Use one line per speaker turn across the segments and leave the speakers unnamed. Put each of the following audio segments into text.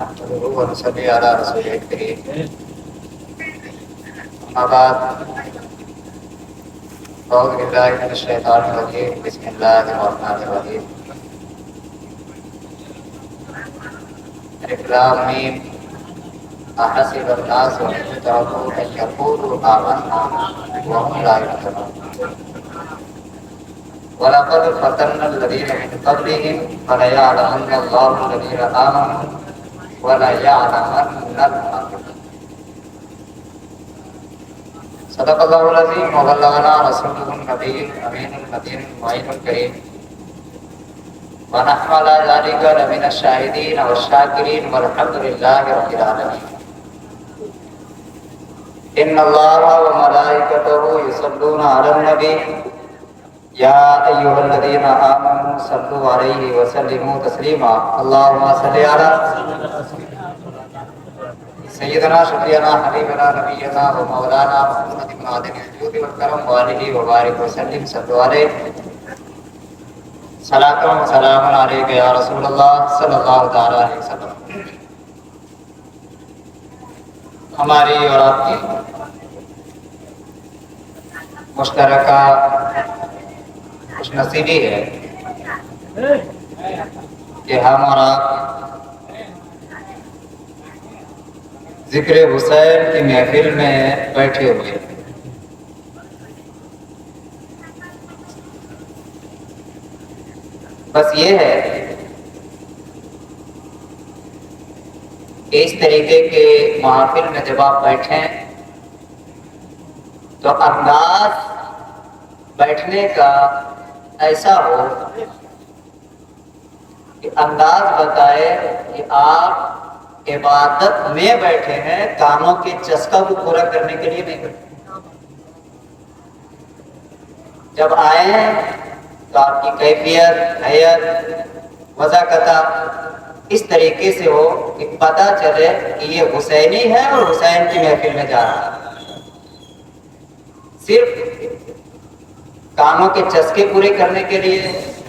نحمده ونصلي على رسوله الكريم. أما بعد أعوذ بالله من الشيطان الرجيم. بسم الله الرحمن الرحيم. ألف لام ميم. أحسب الناس أن يتركوا أن يقولوا آمنا وهم لا يفتنون. ولقد فتنا الذين من قبلهم فليعلمن الله الذين آمنوا وليعلمن المنافقين. صدق الله العظيم وبلغنا رسوله النبي الأمين المتين المعين الكريم. ونحن على ذلك لمن الشاهدين والشاكرين والحمد لله رب العالمين. إن الله وملائكته يصلون على النبي يا أيها الذين آمنوا صلوا عليه وسلموا تسليما. اللهم صل على سيدنا شفيعنا حبيبنا نبينا ومولانا محمد بن عدن الجود والكرم وآله وبارك وسلم. صلوا عليه. صلاة وسلام عليك يا رسول الله صلی اللہ تعالی علیہ وسلم. ہماری اور آپ کی مشترکہ خوش نصیبی ہے کہ ہم اور آپ ذکر حسین کی محفل میں بیٹھے ہوئے. بس یہ ہے کہ اس طریقے کے محافل میں جب آپ بیٹھیں تو انداز بیٹھنے کا ایسا ہو کہ انداز بتائے کہ آپ عبادت میں بیٹھے ہیں، کانوں کے چسکا کو پورا کرنے کے لیے نہیں بیٹھے. جب آئیں تو آپ کی کیفیت، حیت، وضاقت اس طریقے سے ہو کہ پتہ چلے کہ یہ حسینی ہے اور حسین کی محفل میں جا رہا ہے. صرف کانوں کے چسکے پورے کرنے کے لیے،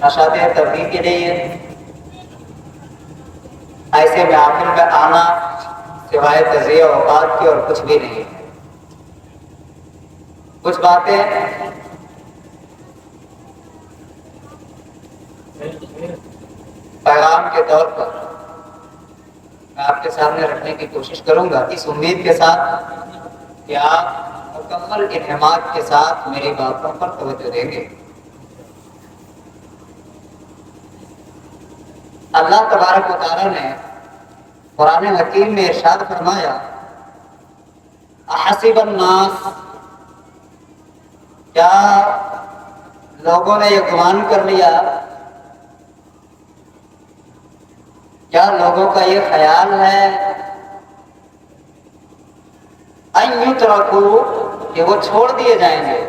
نشاط تبلیغ کے لیے ایسے محافل میں آنا سوائے تجزیہ اوقات کی اور کچھ بھی نہیں ہے. کچھ باتیں پیغام کے طور پر میں آپ کے سامنے رکھنے کی کوشش کروں گا، اس امید کے ساتھ کہ آپ مکمل انہماک کے ساتھ میری باتوں پر توجہ دیں گے. اللہ تبارک و تعالی نے قرآن حکیم میں ارشاد فرمایا، احسب الناس، کیا لوگوں نے یہ گمان کر لیا، کیا لوگوں کا یہ خیال ہے ان یترکوا، کہ وہ چھوڑ دیے جائیں گے،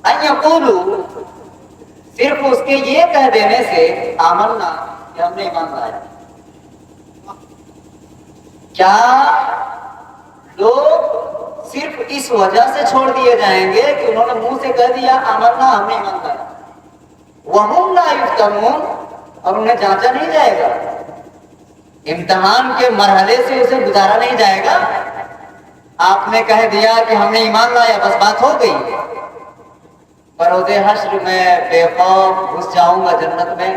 ان یقولوا، صرف اس کے یہ کہہ دینے سے آمنا، کہ ہم نے ایمان لایا. کیا لوگ صرف اس وجہ سے چھوڑ دیے جائیں گے کہ انہوں نے منہ سے کہہ دیا آمنا، ہم نے ایمان لایا، وہم لا یفتنون، اور انہیں جانچا نہیں جائے گا، امتحان کے مرحلے سے اسے گزارا نہیں جائے گا. آپ نے کہہ دیا کہ ہم نے ایمان لایا، بس بات ہو گئی. بروز حشر میں بے خوف گھس جاؤں گا جنت میں،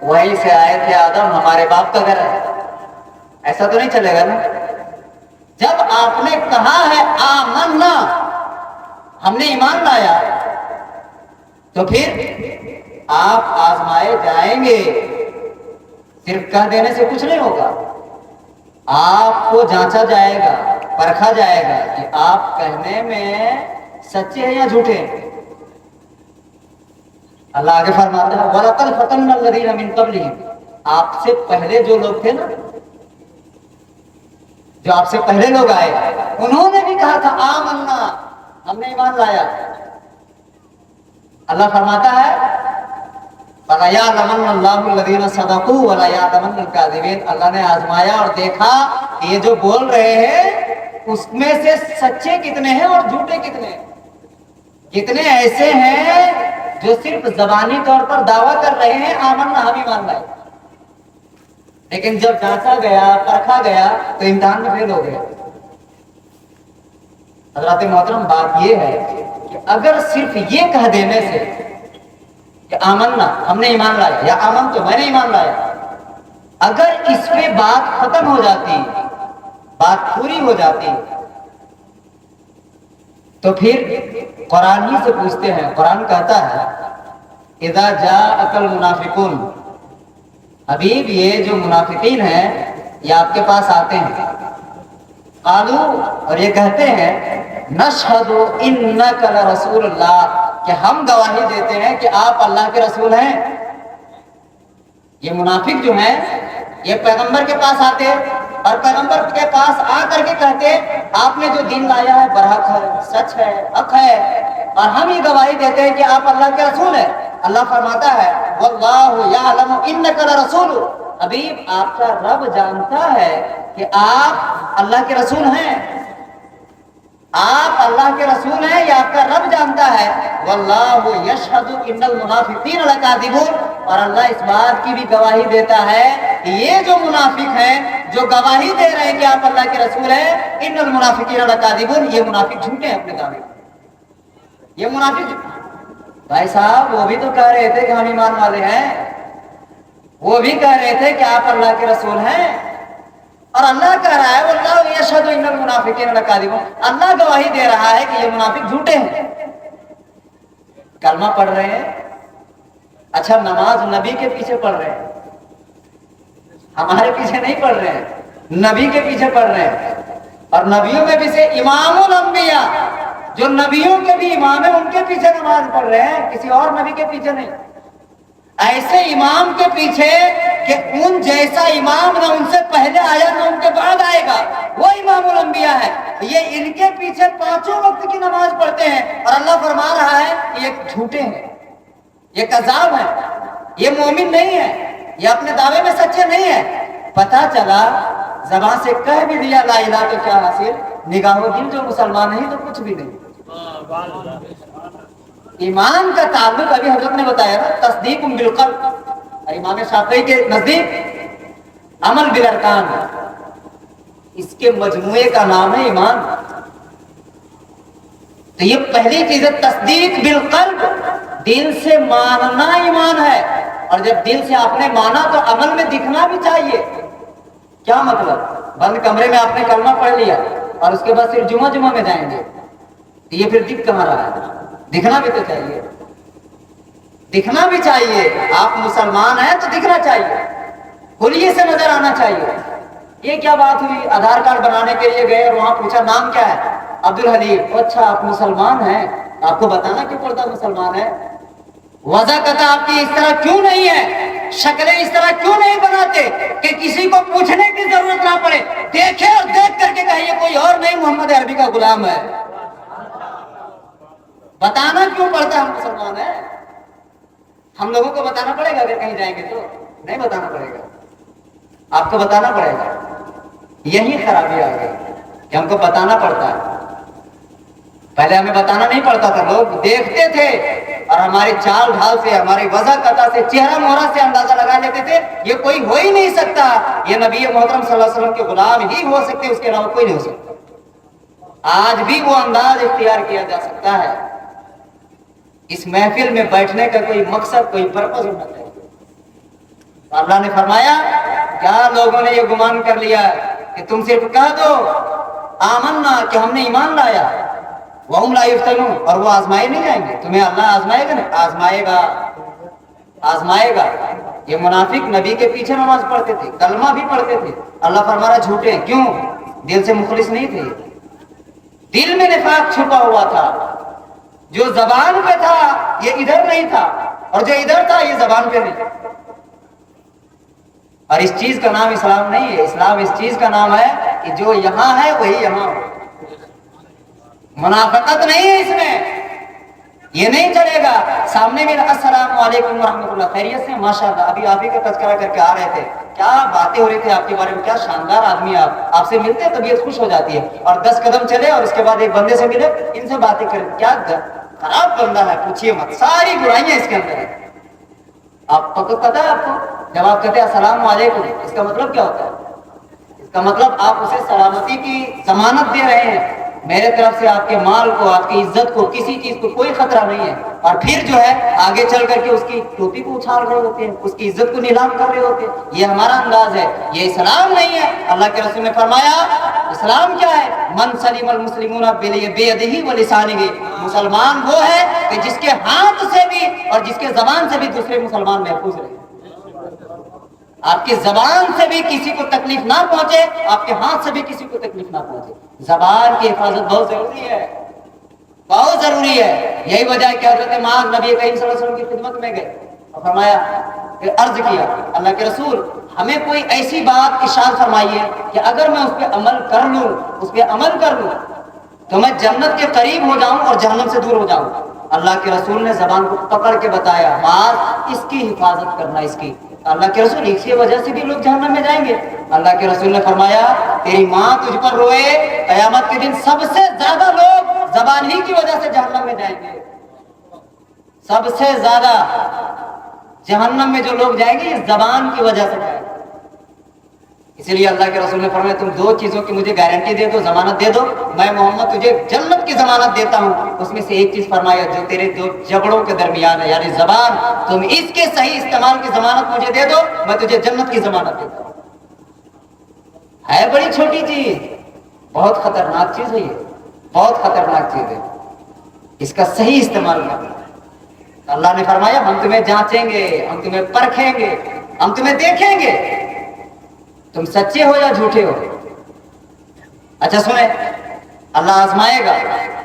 وہیں سے آئے تھے آدم، ہمارے باپ کا گھر ہے. ایسا تو نہیں چلے گا نا. جب آپ نے کہا ہے آمنا، ہم نے ایمان لایا، تو پھر آپ آزمائے جائیں گے. صرف کہہ دینے سے کچھ نہیں ہوگا، آپ کو جانچا جائے گا، پرکھا جائے گا کہ آپ کہنے میں سچے ہیں یا جھوٹے ہیں. اللہ آگے فرماتا ہے وَلَقَدْ فَتَنَّا الَّذِينَ مِن قَبْلِهِمْ، آپ سے پہلے جو لوگ تھے نا، جو آپ سے پہلے لوگ آئے، انہوں نے بھی کہا تھا آمنا، ہم نے ایمان لایا. اللہ فرماتا ہے فَلَيَعْلَمَنَّ اللَّهُ الَّذِينَ صَدَقُوا وَلَيَعْلَمَنَّ الْكَاذِبِينَ. اللہ نے آزمایا اور دیکھا کہ یہ جو بول رہے ہیں اس میں سے سچے کتنے ہیں اور جھوٹے کتنے ہیں. کتنے ایسے ہیں جو صرف زبانی طور پر دعویٰ کر رہے ہیں آمنا، ہم ایمان لائے، لیکن جب جانچا گیا پرکھا گیا تو امتحان میں فیل ہو گیا۔ حضرات محترم بات یہ ہے کہ اگر صرف یہ کہہ دینے سے کہ آمنا ہم نے ایمان لایا یا آمن تو میں نے ایمان لایا، اگر اس پہ بات ختم ہو جاتی، بات پوری ہو جاتی، تو پھر قرآن ہی سے پوچھتے ہیں۔ قرآن کہتا ہے اذا جاءک المنافقون، حبیب یہ جو منافقین ہیں یہ آپ کے پاس آتے ہیں، قالو اور یہ کہتے ہیں نشہد انک لرسول اللہ، کہ ہم گواہی دیتے ہیں کہ آپ اللہ کے رسول ہیں۔ یہ منافق جو ہیں یہ پیغمبر کے پاس آتے اور پیغمبر کے پاس آ کر کے کہتے آپ نے جو دین لایا ہے برحق ہے، سچ ہے، حق ہے، اور ہم یہ گواہی دیتے ہیں کہ آپ اللہ کے رسول ہیں۔ اللہ فرماتا ہے واللہ یعلم انک لرسول، حبیب آپ کا رب جانتا ہے کہ آپ اللہ کے رسول ہیں، آپ اللہ کے رسول ہیں، یہ آپ کا رب جانتا ہے۔ واللہ یشہد ان المنافقین لکاذبون، اور اللہ اس بات کی بھی گواہی دیتا ہے کہ یہ جو منافق ہیں جو گواہی دے رہے ہیں کہ آپ اللہ کے رسول ہیں، ان المنافقین لکاذبون، یہ منافق جھوٹے ہیں اپنے دعوے میں، یہ منافق بھائی صاحب وہ بھی تو کہہ رہے تھے کہ ہم ایمان والے ہیں، وہ بھی کہہ رہے تھے کہ آپ اللہ کے رسول ہیں، اور اللہ کہہ رہا ہے واللہ یشہد ان المنافقین لکاذبون، اللہ گواہی دے رہا ہے کہ یہ منافق جھوٹے ہیں۔ کلمہ پڑھ رہے ہیں، اچھا نماز نبی کے پیچھے پڑھ رہے ہیں، ہمارے پیچھے نہیں پڑھ رہے ہیں، نبی کے پیچھے پڑھ رہے ہیں، اور نبیوں میں بھی سے امام الانبیاء، جو نبیوں کے بھی امام ہیں ان کے پیچھے نماز پڑھ رہے ہیں، کسی اور نبی کے پیچھے نہیں۔ ایسے امام کے پیچھے کہ ان جیسا امام نہ ان سے پہلے آیا نہ ان کے بعد آئے گا، وہ امام الانبیاء ہے، یہ ان کے پیچھے پانچوں وقت کی نماز پڑھتے ہیں، اور اللہ فرما رہا ہے کہ یہ جھوٹے ہیں، یہ کذاب ہیں، یہ مومن نہیں ہے، یہ اپنے دعوے میں سچے نہیں ہیں۔ پتہ چلا زبان سے کہہ بھی دیا لا الہ تو کیا حاصل، نگاہوں دل جو مسلمان نہیں تو کچھ بھی نہیں۔ ایمان کا تعلق ابھی حضرت نے بتایا نا، تصدیق بالقلب، اور امام شافعی کے نزدیک عمل بالارکان، اس کے مجموعے کا نام ہے ایمان۔ تو یہ پہلی چیز ہے تصدیق بالقلب، دل سے ماننا ایمان ہے، اور جب دل سے آپ نے مانا تو عمل میں دکھنا بھی چاہیے۔ کیا مطلب؟ بند کمرے میں آپ نے کلمہ پڑھ لیا اور اس کے بعد صرف جمعہ میں جائیں گے، یہ پھر دکھ کہاں رہا ہے؟ دکھنا بھی تو چاہیے، دکھنا بھی چاہیے، آپ مسلمان ہیں تو دکھنا چاہیے، کھلیے سے نظر آنا چاہیے۔ یہ کیا بات ہوئی؟ آدھار کارڈ بنانے کے لیے گئے اور وہاں پوچھا نام کیا ہے؟ عبدالحلیم۔ اچھا آپ مسلمان ہیں، آپ کو بتانا کیوں پڑتا مسلمان ہے؟ وضع قطع آپ کی اس طرح کیوں نہیں ہے؟ شکلیں اس طرح کیوں نہیں بناتے کہ کسی کو پوچھنے کی ضرورت نہ پڑے، دیکھے اور دیکھ کر کے کہیے کوئی اور نہیں محمد عربی کا غلام ہے؟ بتانا کیوں پڑتا ہم مسلمان ہیں؟ ہم لوگوں کو بتانا پڑے گا اگر کہیں جائیں گے تو؟ نہیں بتانا پڑے گا، آپ کو بتانا پڑے گا۔ یہی خرابی آ گئی کہ ہم کو بتانا پڑتا ہے، پہلے ہمیں بتانا نہیں پڑتا تھا، لوگ دیکھتے تھے اور ہماری چال ڈھال سے، ہماری وضع قطع سے، چہرہ مہرہ سے اندازہ لگا لیتے تھے یہ کوئی ہو ہی نہیں سکتا، یہ نبی محترم صلی اللہ علیہ وسلم کے غلام ہی ہو سکتے، اس کے علاوہ کوئی نہیں ہو سکتا۔ آج بھی وہ انداز اختیار کیا جا سکتا ہے۔ اس محفل میں بیٹھنے کا کوئی مقصد، کوئی پرپس ہونا چاہیے۔ اللہ نے فرمایا کیا لوگوں نے یہ گمان کر لیا کہ تم صرف کہہ دو آمنا کہ ہم نے ایمان لایا، وَهُمْ لَا يُفْتَنُونَ، اور وہ آزمائے نہیں جائیں گے؟ تمہیں اللہ آزمائے گا نا، آزمائے گا، آزمائے گا۔ یہ منافق نبی کے پیچھے نماز پڑھتے تھے، کلمہ بھی پڑھتے تھے، اللہ فرما رہا جھوٹے ہیں، کیوں؟ دل سے مخلص نہیں تھے، دل میں نفاق چھپا ہوا تھا، جو زبان پہ تھا یہ ادھر نہیں تھا، اور جو ادھر تھا یہ زبان پہ نہیں۔ اور اس چیز کا نام اسلام نہیں ہے، اسلام اس چیز کا نام ہے کہ جو یہاں ہے وہی یہاں ہو، منافقت نہیں ہے اس میں، یہ نہیں چلے گا۔ سامنے میں السلام علیکم ورحمۃ اللہ، خیریت سے؟ ماشاءاللہ، ابھی آپ ہی کا تذکرہ کر کے آ رہے تھے، کیا باتیں ہو رہی تھی آپ کے بارے میں، کیا شاندار آدمی آپ سے ملتے طبیعت خوش ہو جاتی ہے، اور 10 قدم چلے اور اس کے بعد ایک بندے سے ملے، ان سے باتیں کریں، کیا خراب بندہ ہے، پوچھیے مت، ساری برائیاں اس کے اندر ہیں۔ آپ کو تو پتا ہے آپ کو، جب آپ کہتے ہیں السلام علیکم، اس کا مطلب کیا ہوتا ہے؟ اس کا مطلب آپ اسے سلامتی کی ضمانت دے رہے ہیں، میرے طرف سے آپ کے مال کو، آپ کی عزت کو، کسی چیز کو کوئی خطرہ نہیں ہے۔ اور پھر جو ہے آگے چل کر کے اس کی ٹوپی کو اچھال رہے ہوتے ہیں، اس کی عزت کو نیلام کر رہے ہوتے ہیں۔ یہ ہمارا انداز ہے، یہ اسلام نہیں ہے۔ اللہ کے رسول نے فرمایا اسلام کیا ہے؟ من سلم المسلمون بیدہ ولسانہ، مسلمان وہ ہے کہ جس کے ہاتھ سے بھی اور جس کے زبان سے بھی دوسرے مسلمان محفوظ رہے۔ آپ کی زبان سے بھی کسی کو تکلیف نہ پہنچے، آپ کے ہاتھ سے بھی کسی کو تکلیف نہ پہنچے۔ زبان کی حفاظت بہت ضروری ہے، بہت ضروری ہے۔ یہی وجہ ہے کہ حضرت معاذ نبی کریم صلی اللہ علیہ وسلم کی خدمت میں گئے اور فرمایا کہ عرض کیا اللہ کے رسول ہمیں کوئی ایسی بات ارشاد فرمائیے کہ اگر میں اس پہ عمل کر لوں تو میں جنت کے قریب ہو جاؤں اور جہنم سے دور ہو جاؤں۔ اللہ کے رسول نے زبان کو پکڑ کے بتایا معاذ اس کی حفاظت کرنا، اس کی۔ اللہ کے رسول اسی وجہ سے بھی لوگ جہنم میں جائیں گے۔ اللہ کے رسول نے فرمایا تیری ماں تجھ پر روئے، قیامت کے دن سب سے زیادہ لوگ زبان ہی کی وجہ سے جہنم میں جائیں گے۔ سب سے زیادہ جہنم میں جو لوگ جائیں گے یہ زبان کی وجہ سے جائیں گے۔ اسی لیے اللہ کے رسول نے فرمایا تم دو چیزوں کی مجھے گارنٹی دے دو، ضمانت دے دو، میں محمد تجھے جنت کی ضمانت دیتا ہوں۔ اس میں سے ایک چیز فرمایا جو تیرے دو جبڑوں کے درمیان ہے یعنی زبان، تم اس کے صحیح استعمال کی ضمانت مجھے دے دو، میں تجھے جنت کی ضمانت دیتا ہوں۔ ہے بڑی چھوٹی چیز، بہت خطرناک چیز ہے، یہ بہت خطرناک چیز ہے، اس کا صحیح استعمال کرنا۔ اللہ نے فرمایا ہم تمہیں جانچیں گے، ہم تمہیں پرکھیں گے، ہم تمہیں دیکھیں گے تم سچے ہو یا جھوٹے ہو۔ اچھا سنیں، اللہ آزمائے گا،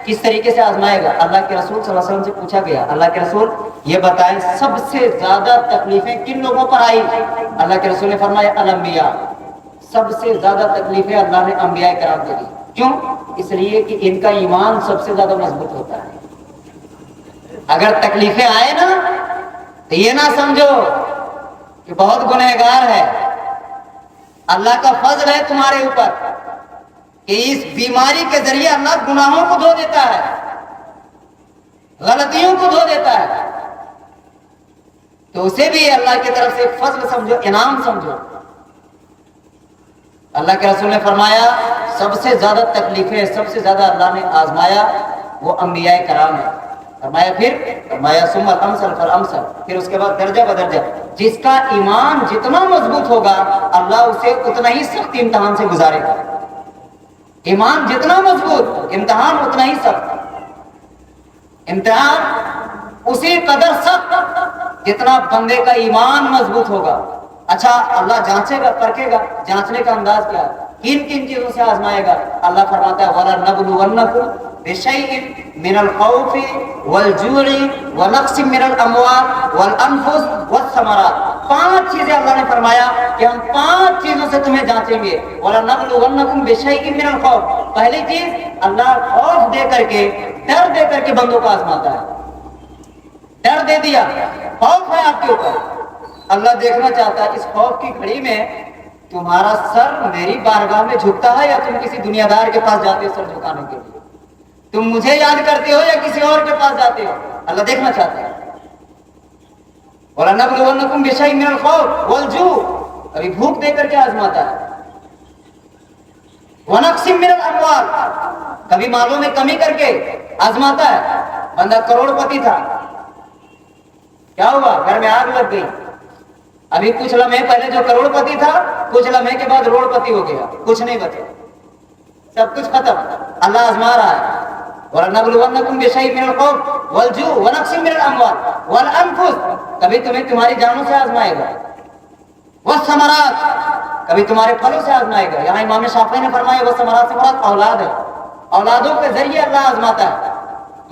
کس طریقے سے آزمائے گا؟ اللہ کے رسول صلی اللہ علیہ وسلم سے پوچھا گیا اللہ کے رسول یہ بتائیں سب سے زیادہ تکلیفیں کن لوگوں پر آئی؟ اللہ کے رسول نے فرمایا الانبیاء، سب سے زیادہ تکلیفیں اللہ نے انبیاء کرام کو دی۔ کیوں؟ اس لیے کہ ان کا ایمان سب سے زیادہ مضبوط ہوتا ہے۔ اگر تکلیفیں آئے نا تو یہ نہ سمجھو کہ بہت گنہگار ہے، اللہ کا فضل ہے تمہارے اوپر کہ اس بیماری کے ذریعے اللہ گناہوں کو دھو دیتا ہے، غلطیوں کو دھو دیتا ہے، تو اسے بھی اللہ کی طرف سے فضل سمجھو، انعام سمجھو۔ اللہ کے رسول نے فرمایا سب سے زیادہ تکلیفیں، سب سے زیادہ اللہ نے آزمایا وہ انبیاء کرام ہیں۔ فرمایا ثم الامثل فالامثل، پھر اس کے بعد درجہ بدرجہ، جس کا ایمان جتنا مضبوط ہوگا اللہ اسے اتنا ہی سخت امتحان سے گزارے گا۔ ایمان جتنا مضبوط امتحان اتنا ہی سخت، امتحان اسی قدر سخت جتنا بندے کا ایمان مضبوط ہوگا۔ اچھا اللہ جانچے گا، پرکھے گا، جانچنے کا انداز کیا ہے؟ کن کن چیزوں سے آزمائے گا؟ اللہ فرماتا ہے وَلَنَبْلُوَنَّكُمْ بِشَيْءٍ مِّنَ الْخَوْفِ وَالْجُوعِ وَنَقْصٍ مِّنَ الْأَمْوَالِ وَالْأَنفُسِ وَالثَّمَرَاتِ۔ 5 چیزیں اللہ نے فرمایا کہ ہم 5 چیزوں سے تمہیں جانچیں گے۔ وَلَنَبْلُوَنَّكُمْ بِشَيْءٍ مِّنَ الْخَوْفِ، پہلی چیز اللہ خوف دے کر کے، ڈر دے کر کے بندوں کو آزماتا ہے۔ ڈر دے دیا، خوف ہے آپ کے اوپر، اللہ دیکھنا چاہتا ہے اس خوف کی گھڑی میں تمہارا سر میری بارگاہ میں جھکتا ہے یا تم کسی دنیا دار کے پاس جاتے ہو سر جھکانے کے لیے، تم مجھے یاد کرتے ہو یا کسی اور کے پاس جاتے ہو، اللہ دیکھنا چاہتا ہے۔ وَلَنَبْلُوَنَّكُمْ بِشَيْءٍ مِّنَ الْخَوْفِ وَالْجُوعِ، ابھی بھوک دے کر کے آزماتا ہے۔ وَنَقْصٍ مِّنَ الْأَمْوَالِ، کبھی مالوں میں کمی کر کے آزماتا ہے۔ بندہ کروڑ پتی تھا، کیا ہوا؟ گھر میں آگ لگ گئی، ابھی کچھ لمحے پہلے جو کروڑ پتی تھا کچھ لمحے کے بعد روڑ پتی ہو گیا، کچھ نہیں بچا، سب کچھ ختم۔ اللہ آزما رہا ہے۔ وَلَنَبْلُوَنَّكُمْ بِشَيْءٍ مِّنَ الْخَوْفِ وَالْجُوعِ وَنَقْصٍ مِّنَ الْأَمْوَالِ وَالْأَنفُسِ، کبھی تمہیں تمہاری جانوں سے آزمائے گا۔ وَالثَّمَرَاتِ، کبھی تمہارے پھلوں سے آزمائے گا۔ یہاں امام شافعی نے فرمایا وَالثَّمَرَاتِ سے مراد اولاد ہے، اولادوں کے ذریعے اللہ آزماتا ہے۔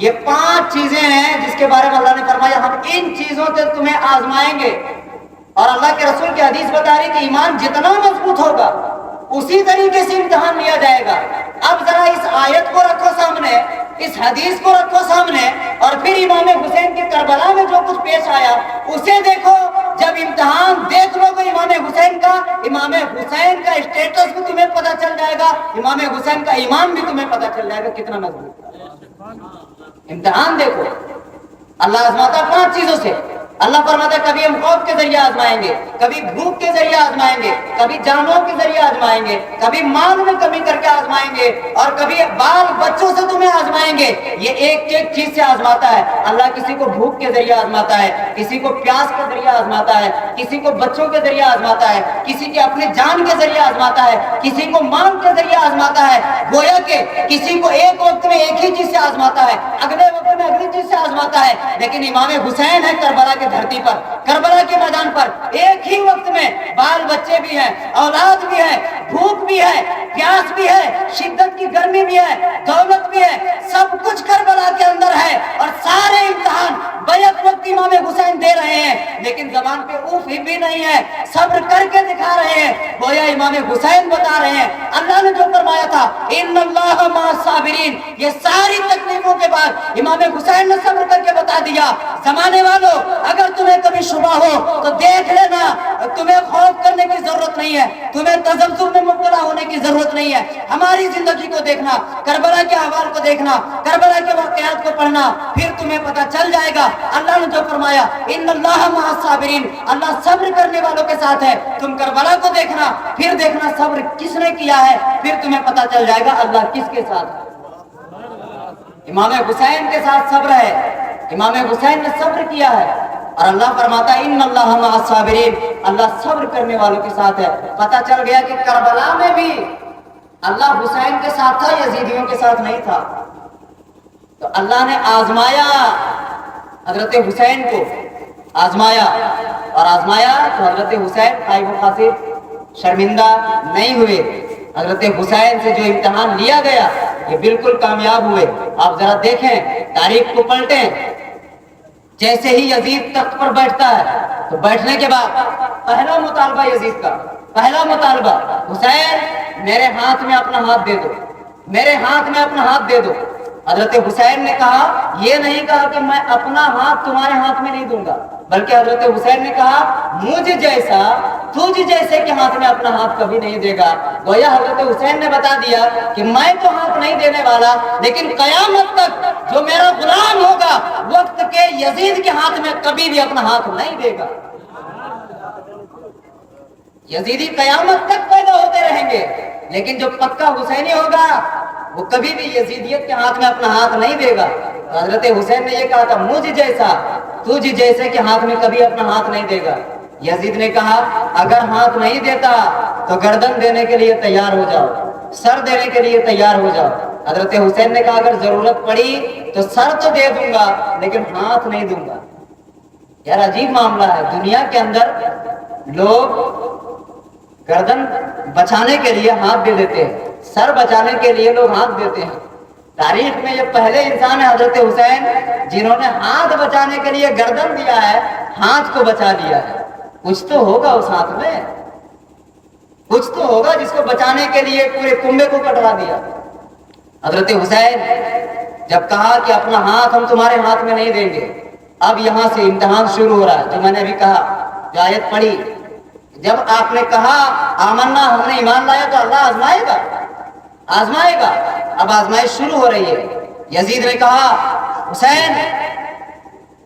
یہ 5 چیزیں ہیں جس کے بارے میں اللہ نے فرمایا ہم ان چیزوں سے تمہیں آزمائیں گے۔ اور اللہ کے رسول کی حدیث بتا رہی کہ ایمان جتنا مضبوط ہوگا اسی طریقے سے امتحان لیا جائے گا۔ اب ذرا اس آیت کو رکھو سامنے، اس حدیث کو رکھو سامنے، اور پھر امام حسین کے کربلا میں جو کچھ پیش آیا اسے دیکھو۔ جب امتحان دیکھ لو گے امام حسین کا اسٹیٹس بھی تمہیں پتہ چل جائے گا، امام حسین کا ایمان بھی تمہیں پتہ چل جائے گا کتنا مضبوط ہے۔ امتحان دیکھو، اللہ آزماتا 5 چیزوں سے۔ اللہ فرماتا ہے کبھی ہم خوف کے ذریعے آزمائیں گے، کبھی بھوک کے ذریعے آزمائیں گے، کبھی جانوں کے ذریعے آزمائیں گے، کبھی مال میں کمی کر کے آزمائیں گے، اور کبھی بال بچوں سے تمہیں آزمائیں گے۔ یہ ایک ایک چیز سے آزماتا ہے اللہ۔ کسی کو بھوک کے ذریعے آزماتا ہے، کسی کو پیاس کے ذریعے آزماتا ہے، کسی کو بچوں کے ذریعے آزماتا ہے، کسی کے اپنے جان کے ذریعے آزماتا ہے، کسی کو مال کے ذریعے آزماتا ہے۔ گویا کہ کسی کو ایک وقت میں ایک ہی چیز سے آزماتا ہے، اگلے وقت میں اگلی چیز سے آزماتا ہے، لیکن امام حسین ہے کربلا کی دھرتی پر، کربلا کے میدان پر، ایک ہی وقت میں بال بچے بھی ہیں، اولاد بھی ہے، بھوک بھی ہے، پیاس بھی ہے، شدت کی گرمی بھی ہے، دولت بھی ہے، سب کچھ کربلا کے اندر ہے، اور سارے امتحان بیک وقت امام حسین دے رہے ہیں، لیکن زبان پہ اوف بھی نہیں ہے، صبر کر کے دکھا رہے ہیں۔ گویا امام حسین بتا رہے ہیں اللہ نے جو فرمایا تھا ان اللہ مع الصابرین، یہ ساری تکلیفوں کے بعد امام حسین نے صبر کر کے بتا دیا زمانے والوں اگر تمہیں کبھی شبہ ہو تو دیکھ لینا، تمہیں خوف کرنے کی ضرورت نہیں ہے، تمہیں تزلزل میں مبتلا ہونے کی ضرورت نہیں ہے، ہماری زندگی کو دیکھنا، کربلا کے احوال کو دیکھنا، کربلا کے واقعات کو پڑھنا، پھر تمہیں پتہ چل جائے گا اللہ نے جو فرمایا ان اللہ مع الصابرین، اللہ صبر کرنے والوں کے ساتھ ہے۔ تم کربلا کو دیکھنا، پھر دیکھنا صبر کس نے کیا ہے، پھر تمہیں پتہ چل جائے گا اللہ کس کے ساتھ ہے۔ امام حسین کے ساتھ صبر ہے، امام حسین نے صبر کیا ہے، اور اللہ فرماتا ہے ان اللہ مع الصابرین، اللہ صبر کرنے والوں کے ساتھ ہے۔ پتہ چل گیا کہ کربلا میں بھی اللہ حسین کے ساتھ تھا، یزیدیوں کے ساتھ نہیں تھا۔ تو اللہ نے آزمایا حضرت حسین کو، آزمایا، اور آزمایا تو حضرت حسین خائب و خاسر شرمندہ نہیں ہوئے۔ حضرت حسین سے جو امتحان لیا گیا یہ بالکل کامیاب ہوئے۔ آپ ذرا دیکھیں، تاریخ کو پلٹیں، جیسے ہی یزید تخت پر بیٹھتا ہے تو بیٹھنے کے بعد پہلا مطالبہ یزید کا، پہلا مطالبہ حسین میرے ہاتھ میں اپنا ہاتھ دے دو، میرے ہاتھ میں اپنا ہاتھ دے دو۔ حضرت حسین نے کہا، یہ نہیں کہا کہ میں اپنا ہاتھ تمہارے ہاتھ میں نہیں دوں گا، بلکہ حضرت حسین نے کہا مجھ جیسا تجھ جیسے کے ہاتھ میں اپنا ہاتھ کبھی نہیں دے گا۔ گویا حضرت حسین نے بتا دیا کہ میں تو ہاتھ نہیں دینے والا، لیکن قیامت تک جو میرا غلام ہوگا وقت کے یزید کے ہاتھ میں کبھی بھی اپنا ہاتھ نہیں دے گا۔ یزیدی قیامت تک پیدا ہوتے رہیں گے، لیکن جو پکا حسینی ہوگا وہ کبھی بھی یزیدیت کے ہاتھ میں اپنا ہاتھ نہیں دے گا۔ تو حضرت حسین نے یہ کہا تھا مجھ جیسا تجھ جیسے کے ہاتھ میں کبھی اپنا ہاتھ نہیں دے گا۔ یزید نے کہا اگر ہاتھ نہیں دیتا تو گردن دینے کے لیے تیار ہو جاؤ، سر دینے کے لیے تیار ہو جاؤ۔ حضرت حسین نے کہا اگر ضرورت پڑی تو سر تو دے دوں گا لیکن ہاتھ نہیں دوں گا۔ یار عجیب معاملہ ہے، دنیا کے اندر لوگ گردن بچانے کے لیے ہاتھ دے دیتے ہیں، سر بچانے کے لیے لوگ ہاتھ دیتے ہیں۔ تاریخ میں یہ پہلے انسان ہے حضرت حسین جنہوں نے ہاتھ بچانے کے لیے گردن دیا ہے، ہاتھ کو بچا لیا ہے۔ کچھ تو ہوگا اس ہاتھ میں، کچھ تو ہوگا جس کو بچانے کے لیے پورے کنبے کو کٹوا دیا۔ حضرت حسین جب کہا کہ اپنا ہاتھ ہم تمہارے ہاتھ میں نہیں دیں گے، اب یہاں سے امتحان شروع ہو رہا ہے، جو میں نے ابھی کہا، جو آیت پڑھی، جب آپ نے کہا آمنا ہم نے ایمان لایا تو اللہ آزمائے گا، آزمائے گا۔ اب آزمائش شروع ہو رہی ہے۔ یزید نے کہا حسین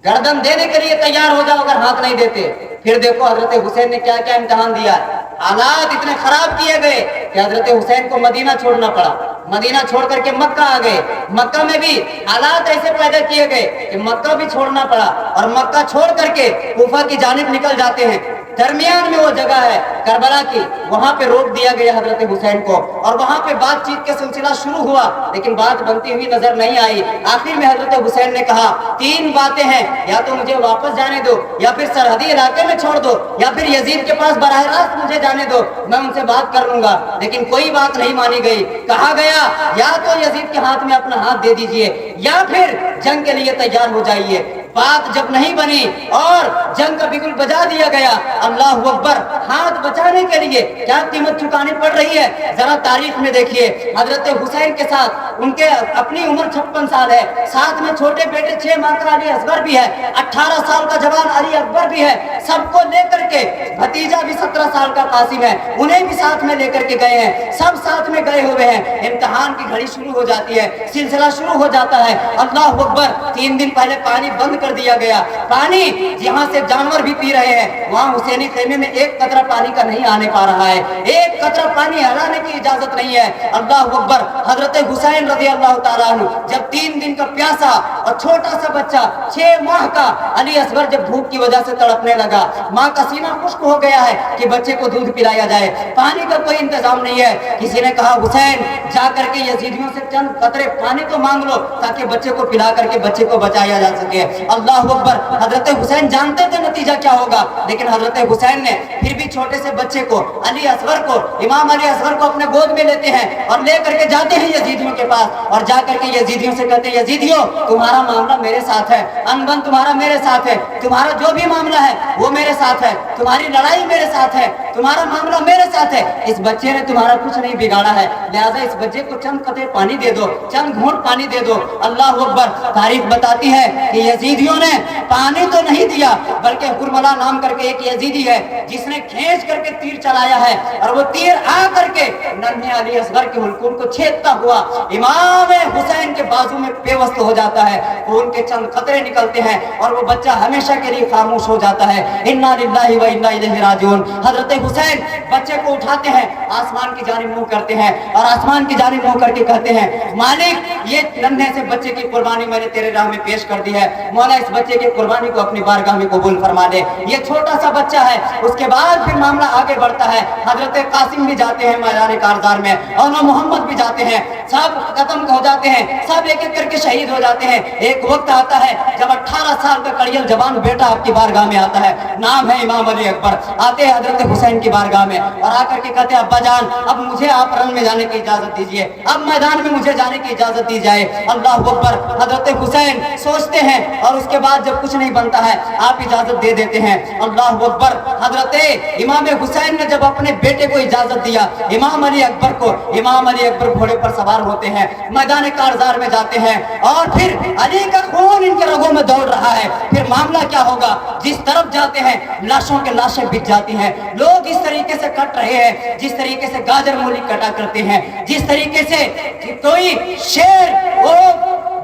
گردن دینے کے لیے تیار ہو جاؤ اگر ہاتھ نہیں دیتے۔ پھر دیکھو حضرت حسین نے کیا کیا امتحان دیا ہے۔ حالات اتنے خراب کیے گئے کہ حضرت حسین کو مدینہ چھوڑنا پڑا، مدینہ چھوڑ کر کے مکہ آ گئے۔ مکہ میں بھی حالات ایسے پیدا کیے گئے کہ مکہ بھی چھوڑنا پڑا، اور مکہ چھوڑ کر کے کوفہ کی جانب نکل جاتے ہیں۔ درمیان میں وہ جگہ ہے کربلا کی، وہاں پہ روک دیا گیا حضرت حسین کو، اور وہاں پہ بات چیت کا سلسلہ شروع ہوا، لیکن بات بنتی ہوئی نظر نہیں آئی۔ آخر میں حضرت حسین نے کہا تین باتیں ہیں، یا تو مجھے واپس جانے دو، یا پھر سرحدی علاقے میں چھوڑ دو، یا پھر یزید کے پاس براہ راست مجھے جانے دو، میں ان سے بات کر لوں گا۔ لیکن کوئی بات نہیں مانی گئی۔ کہا گیا یا تو یزید کے ہاتھ میں اپنا ہاتھ دے دیجئے، یا پھر جنگ کے لیے تیار ہو جائیے۔ بات جب نہیں بنی اور جنگ کا بگل بجا دیا گیا، اللہ اکبر، ہاتھ بچانے کے لیے کیا قیمت چکانی پڑ رہی ہے ذرا تاریخ میں دیکھیے۔ حضرت حسین کے ساتھ ان کے اپنی عمر 56 سال ہے، ساتھ میں چھوٹے بیٹے 6 ماہ کا علی اصغر بھی ہے، 18 سال کا جوان علی اکبر بھی ہے، سب کو لے کر کے بھتیجا بھی 17 سال کا قاسم ہے، انہیں بھی ساتھ میں لے کر کے گئے ہیں، سب ساتھ میں گئے ہوئے ہیں۔ امتحان کی گھڑی شروع ہو جاتی ہے، سلسلہ شروع ہو جاتا ہے۔ اللہ اکبر، 3 دن پہلے پانی بند کر دیا گیا، پانی جہاں سے جانور بھی پی رہے ہیں، وہاں حسینی خیمے میں ایک قطرہ پانی کا نہیں آنے پا رہا ہے، ایک قطرہ پانی ہلانے کی اجازت نہیں ہے۔ اللہ اکبر، حضرت حسین رضی اللہ تعالیٰ عنہ جب 3 دن کا پیاسا اور چھوٹا سا بچہ 6 ماہ کا علی اصغر جب بھوک کی وجہ سے تڑپنے لگا، ماں کا سینہ خشک ہو گیا ہے کہ بچے کو دودھ پلایا جائے، پانی کا کوئی انتظام نہیں ہے، کسی نے کہا حسین جا کر کے یزیدیوں سے چند قطرے پانی تو مانگ لو تاکہ بچے کو پلا کر کے بچے کو بچایا جا سکے۔ اللہ اکبر، حضرت حسین جانتے تھے نتیجہ کیا ہوگا، لیکن حضرت حسین نے پھر بھی چھوٹے سے بچے کو علی اصغر کو، امام علی اصغر کو اپنے گود میں لیتے ہیں اور لے کر کے جاتے ہیں یزیدیوں کے پاس، اور جا کر کے یزیدیوں سے کہتے ہیں یزیدیوں تمہارا معاملہ میرے ساتھ ہے، انبن تمہارا میرے ساتھ ہے، تمہارا جو بھی معاملہ ہے وہ میرے ساتھ ہے، تمہاری لڑائی میرے ساتھ ہے، تمہارا معاملہ میرے ساتھ ہے، اس بچے نے تمہارا کچھ نہیں بگاڑا ہے، لہذا اس بچے کو چند قطرے پانی دے دو، چند گھونٹ پانی دے دو۔ اللہ اکبر، تاریخ بتاتی ہے کہ یزیدیوں نے پانی تو نہیں دیا، بلکہ حرملہ نام کر کے ایک یزیدی ہے جس نے کھینچ کر کے تیر چلایا ہے، اور وہ تیر آ کر کے ننھے علی اصغر کے حلقوم کو چھیدتا ہوا امام حسین کے بازو میں پیوست ہو جاتا ہے، خون کے چند قطرے نکلتے ہیں اور وہ بچہ ہمیشہ کے لیے خاموش ہو جاتا ہے۔ انا للہ و انا الیہ راجعون۔ حضرت حسین بچے کو اٹھاتے ہیں، آسمان کی جانب منہ کرتے ہیں اور آسمان کی جانب منہ کر کے کہتے ہیں مالک یہ ننھے سے بچے کی قربانی میں نے تیرے راہ میں پیش کر دی ہے، مولا اس بچے کی قربانی کو اپنی بارگاہ میں قبول فرما دے۔ یہ چھوٹا سا بچہ ہے، اس کے بعد پھر معاملہ آگے بڑھتا ہے، حضرت قاسم بھی جاتے ہیں میدان کارزار میں، اور محمد بھی جاتے ہیں، سب ختم ہو جاتے ہیں، سب ایک ایک کر کے شہید ہو جاتے ہیں۔ ایک وقت آتا ہے جب 18 سال کا کڑیل جوان بیٹا آپ کی بارگاہ میں آتا ہے، نام ہے امام علی اکبر، آتے ہیں حضرت حسین کی بارگاہ میں اور آ کر کے کہتے ہیں ابا جان اب مجھے آپ رن میں جانے کی اجازت دیجیے، اب میدان میں مجھے جانے کی اجازت دی جائے۔ اللہ اکبر، حضرت حسین سوچتے ہیں اور اس کے بعد جب کچھ نہیں بنتا ہے آپ اجازت دے دیتے ہیں۔ اللہ اکبر، حضرت امام حسین نے جب اپنے بیٹے کو اجازت دیا، امام علی اکبر کو، امام علی اکبر گھوڑے پر سوار ہوتے ہیں، میدان کارزار میں جاتے ہیں، اور پھر علی کا خون ان کے رگوں میں دوڑ رہا ہے۔ پھر معاملہ کیا ہوگا، جس طرف جاتے ہیں لاشوں کے لاشیں بچ جاتی ہیں، لوگ اس طریقے سے کٹ رہے ہیں جس طریقے سے گاجر مولی کٹا کرتے ہیں، جس طریقے سے کوئی شیر وہ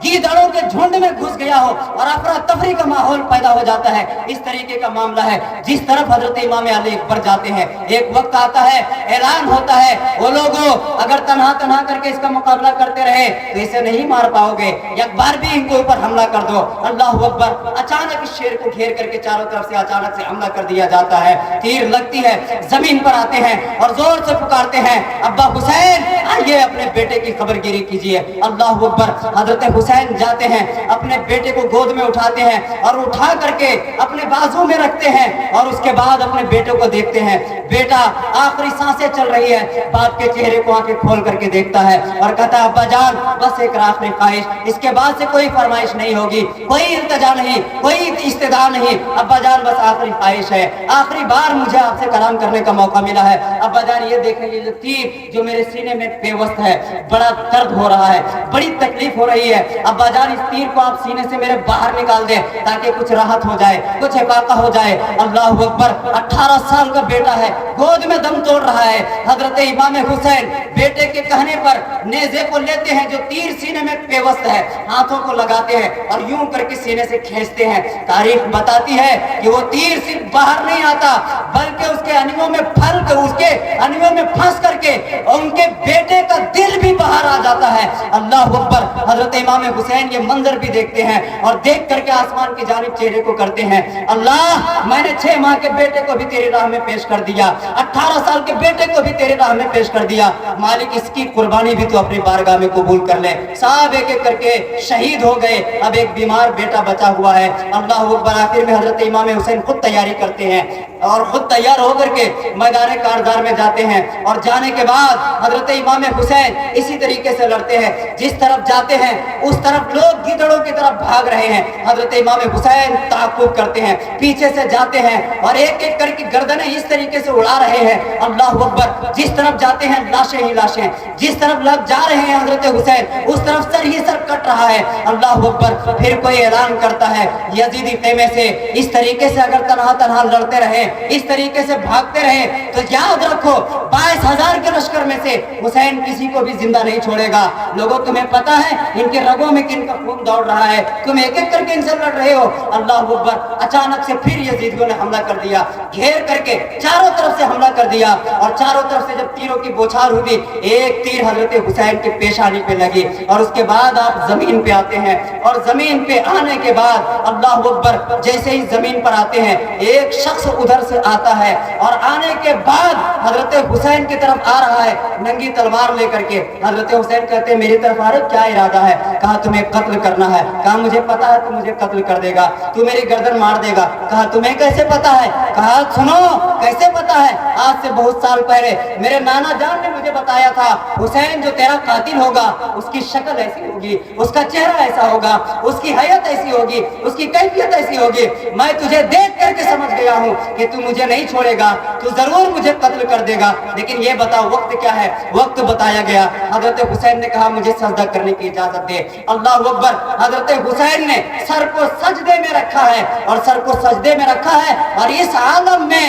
گیدڑوں کے جھنڈ میں گھس گیا ہو اور افراتفری کا ماحول پیدا ہو جاتا ہے، اس طریقے کا معاملہ ہے۔ جس طرف حضرت امام علی اکبر جاتے ہیں، ایک وقت آتا ہے اعلان ہوتا ہے وہ لوگوں اگر تنہا تنہا کر کے اس کا مقابلہ کرتے رہے تو اسے نہیں مار پاؤ گے، ایک بار بھی ان کے اوپر حملہ کر دو۔ اللہ اکبر، اچانک اس شیر کو گھیر کر کے چاروں طرف سے اچانک سے حملہ کر دیا جاتا ہے، تیر لگتی ہے، زمین پر آتے ہیں اور زور سے پکارتے ہیں ابا حسین آئیے اپنے بیٹے کی خبر گیری کیجیے۔ اللہ اکبر، حضرت حسین جاتے ہیں، اپنے بیٹے کو گود میں اٹھاتے ہیں اور اٹھا کر کے اپنے بازو میں رکھتے ہیں اور اس کے بعد اپنے بیٹے کو دیکھتے ہیں، بیٹا آخری سانسیں چل رہی ہے، باپ کے چہرے کو آنکھیں کھول کر کے دیکھتا ہے اور کہتا ہے ابا جان بس ایک آخری خواہش، اس کے بعد سے کوئی فرمائش نہیں ہوگی، کوئی التجا نہیں، کوئی استدعا نہیں، ابا جان بس آخری خواہش ہے، آخری بار مجھے آپ سے کلام کرنے کا موقع ملا ہے، ابا جان یہ دیکھیں یہ جو تیر جو میرے سینے میں پیوست ہے، بڑا درد ہو رہا ہے، بڑی تکلیف ہو رہی ہے، ابا جان اس تیر کو آپ سینے سے میرے باہر نکال دیں تاکہ کچھ راحت ہو جائے، کچھ افاقہ ہو جائے۔ اللہ اکبر، 18 سال کا بیٹا ہے، گود میں دم توڑ رہا ہے، حضرت امام حسین بیٹے کے کہنے پر نیزے کو لیتے ہیں جو تیر سینے میں پیوست ہے، ہاتھوں کو لگاتے ہیں اور یوں کر کے سینے سے کھینچتے ہیں۔ تاریخ بتاتی ہے کہ وہ تیر صرف باہر نہیں آتا بلکہ اس کے انیوں میں پھل کر، اس کے انیوں میں پھنس کر کے ان کے بیٹے کا دل بھی باہر آ جاتا ہے۔ اللہ اکبر، حضرت امام حسین یہ منظر بھی دیکھتے ہیں اور دیکھ کر کے آسمان کی جانب چہرے کو کرتے ہیں اللہ میں نے 6 ماہ کے بیٹے کو بھی تیری راہ میں پیش کر دیا، 18 سال کے بیٹے کو بھی تیرے راہ میں پیش کر دیا، مالک اس کی قربانی بھی تو اپنی بارگاہ میں قبول کر لے۔ سب ایک ایک کر کے شہید ہو گئے، اب ایک بیمار بیٹا بچا ہوا ہے۔ اللہ اکبر، آخر میں حضرت امام حسین خود تیاری کرتے ہیں، اور خود تیار ہو کر کے میدان کارزار میں جاتے ہیں، اور جانے کے بعد حضرت امام حسین اسی طریقے سے لڑتے ہیں، جس طرف جاتے ہیں اس طرف لوگ گیدڑوں کی طرف بھاگ رہے ہیں، حضرت امام حسین تعاقب کرتے ہیں، پیچھے سے جاتے ہیں اور ایک ایک کر کے گردنیں اس طریقے سے اڑا رہے ہیں، اللہ اکبر، جس طرف جاتے ہیں لاشیں ہی لاشیں، جس طرف لگ جا رہے ہیں حضرت حسین اس طرف سر ہی سر کٹ رہا ہے، اللہ اکبر۔ پھر کوئی اعلان کرتا ہے یزیدی خیمے سے اس طریقے سے اگر تنہا تنہا لڑتے رہے، اس طریقے سے بھاگتے رہے تو یاد رکھو 22,000 کے لشکر میں سے حسین کسی کو بھی زندہ نہیں چھوڑے گا۔ لوگوں تمہیں پتا ہے ان کے رگوں میں کن کا خون دوڑ رہا ہے، تم ایک ایک کر کے ان سے لڑ رہے ہو، اللہ اکبر۔ اچانک سے پھر یزیدیوں نے حملہ کر دیا، گھیر کر کے چاروں طرف سے حملہ کر دیا، اور چاروں طرف سے جب تیروں کی بوچھار ہوئی، ایک تیر حضرت حسین کے پیشانی پہ لگی، اور اس کے بعد آپ زمین پہ آتے ہیں، اور زمین پہ آنے کے بعد اللہ اکبر جیسے ہی زمین پر آتے ہیں ایک شخص ادھر سے آتا ہے، اور آنے کے بعد حضرت حسین کی طرف آ رہا ہے ننگی تلوار لے کر کے۔ حضرت حسین کہتے ہیں میری طرف آ رہے کیا ارادہ ہے؟ کہا تمہیں قتل کرنا ہے۔ کہا مجھے پتا ہے تو مجھے قتل کر دے گا، تو میری گردن مار دے گا۔ کہا تمہیں کیسے پتا ہے؟ کہا سنو کیسے پتا ہے؟ آج سے بہت سال پہلے میرے نانا جان نے مجھے بتایا تھا حسین جو تیرا قاتل ہوگا اس کی شکل ایسی ہوگی، اس کا چہرہ ایسا ہوگا، اس کی حیت ایسی ہوگی، اس کی کیفیت ایسی ہوگی، میں تجھے دیکھ کر کے سمجھ گیا ہوں کہ تو مجھے نہیں چھوڑے گا، تو ضرور مجھے قتل کر دے گا، لیکن یہ بتا وقت کیا ہے؟ وقت بتایا گیا۔ حضرت حسین نے کہا مجھے سجدہ کرنے کی اجازت دے۔ اللہ اکبر، حضرت حسین نے سر کو سجدے میں رکھا ہے، اور سر کو سجدے میں رکھا ہے، اور اس عالم میں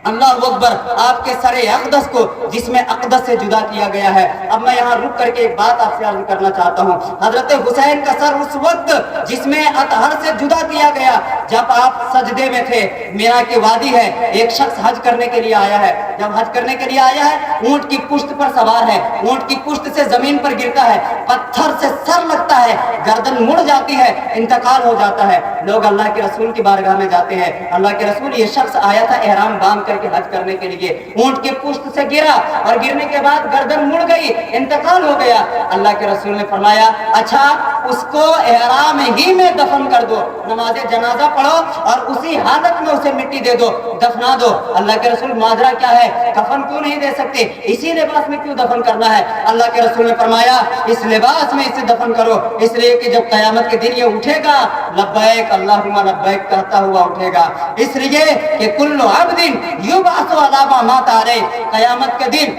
اللہ اکبر آپ کے سر اقدس کو جسم اقدس سے جدا کیا گیا ہے۔ اب میں یہاں رک کر کے ایک بات آپ سے عرض کرنا چاہتا ہوں، حضرت حسین کا سر اس وقت جسم اطہر سے جدا کیا گیا جب آپ سجدے میں تھے۔ مینا کی وادی ہے، ایک شخص حج کرنے کے لیے آیا ہے، جب حج کرنے کے لیے آیا ہے اونٹ کی پشت پر سوار ہے، اونٹ کی پشت سے زمین پر گرتا ہے، پتھر سے سر لگتا ہے، گردن مڑ جاتی ہے، انتقال ہو جاتا ہے۔ لوگ اللہ کے رسول کی بارگاہ میں جاتے ہیں، اللہ کے رسول یہ شخص آیا تھا احرام باندھ کر کے حج کرنے کے لیے، اونٹ کی پشت سے گرا اور گرنے کے بعد گردن مڑ گئی، انتقال ہو گیا۔ اللہ کے رسول نے فرمایا اچھا اس کو احرام ہی میں دفن کر دو، نماز جنازہ پڑھو اور اسی حالت میں اسے مٹی دے دو، دفنا دو۔ اللہ کے رسول ماجرا کیا ہے؟ کفن کیوں نہیں دے سکتے؟ اسی لباس میں کیوں دفن کرنا ہے؟ اللہ کے رسول نے فرمایا اس لباس میں اسے دفن کرو، اس لیے کہ جب قیامت کے دن یہ اٹھے گا لبیک اللہم لبیک کہتا ہوا اٹھے گا، اس لیے کہ کل عبد یبعث علی ما مات علیہ، قیامت کے دن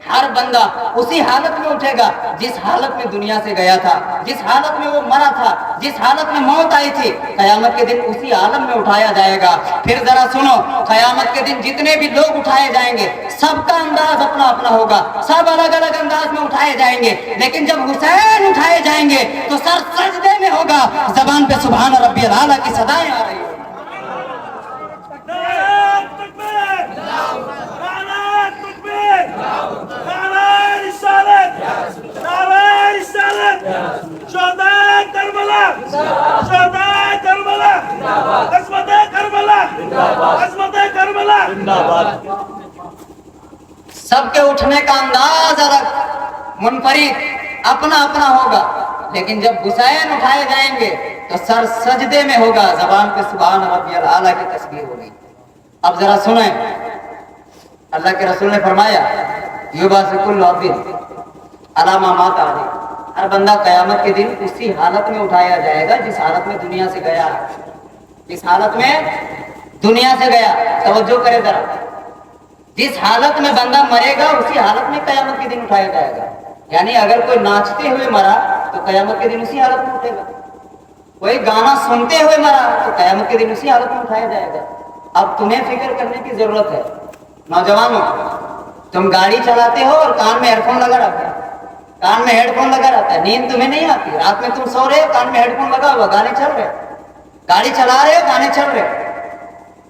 ہر بندہ اسی حالت میں اٹھے گا جس حالت میں دنیا سے گیا تھا، جس حالت میں وہ مرا تھا، جس حالت میں موت آئی تھی، قیامت کے دن اسی عالم میں اٹھایا جائے گا۔ پھر ذرا سنو، قیامت کے دن جتنے بھی لوگ اٹھائے جائیں گے سب کا انداز اپنا اپنا ہوگا، سب الگ الگ انداز میں اٹھائے جائیں گے، لیکن جب حسین اٹھائے جائیں گے تو سر سجدے میں ہوگا، زبان پہ سبحان ربی الاعلیٰ کی صدائیں آ رہی ہیں۔ سب کے اٹھنے کا انداز الگ منفرد اپنا اپنا ہوگا، لیکن جب حسین اٹھائے جائیں گے تو سر سجدے میں ہوگا، زبان پہ سبحان ربی الاعلیٰ کی تسبیح ہوگی۔ اب ذرا سنیں، اللہ کے رسول نے فرمایا یبعث کل عبد علی ما مات علیہ، ہر بندہ قیامت کے دن اسی حالت میں اٹھایا جائے گا جس حالت میں دنیا سے گیا ہے، جس حالت میں دنیا سے گیا۔ توجہ کرے ذرا، جس حالت میں بندہ مرے گا اسی حالت میں قیامت کے دن اٹھایا جائے گا۔ یعنی اگر کوئی ناچتے ہوئے مرا تو قیامت کے دن اسی حالت میں اٹھے گا، کوئی گانا سنتے ہوئے مرا تو قیامت کے دن اسی حالت میں اٹھایا جائے گا۔ اب تمہیں فکر کرنے کی ضرورت ہے، نوجوانوں، تم گاڑی چلاتے ہو اور کان میں ہیڈ فون لگا رہتا ہے، کان میں ہیڈ فون لگا رہتا ہے، نیند تمہیں نہیں آتی، رات میں تم سو رہے ہو کان میں ہیڈ فون لگا ہوا، گانے چل رہے، گاڑی چلا رہے ہو گانے چل رہے۔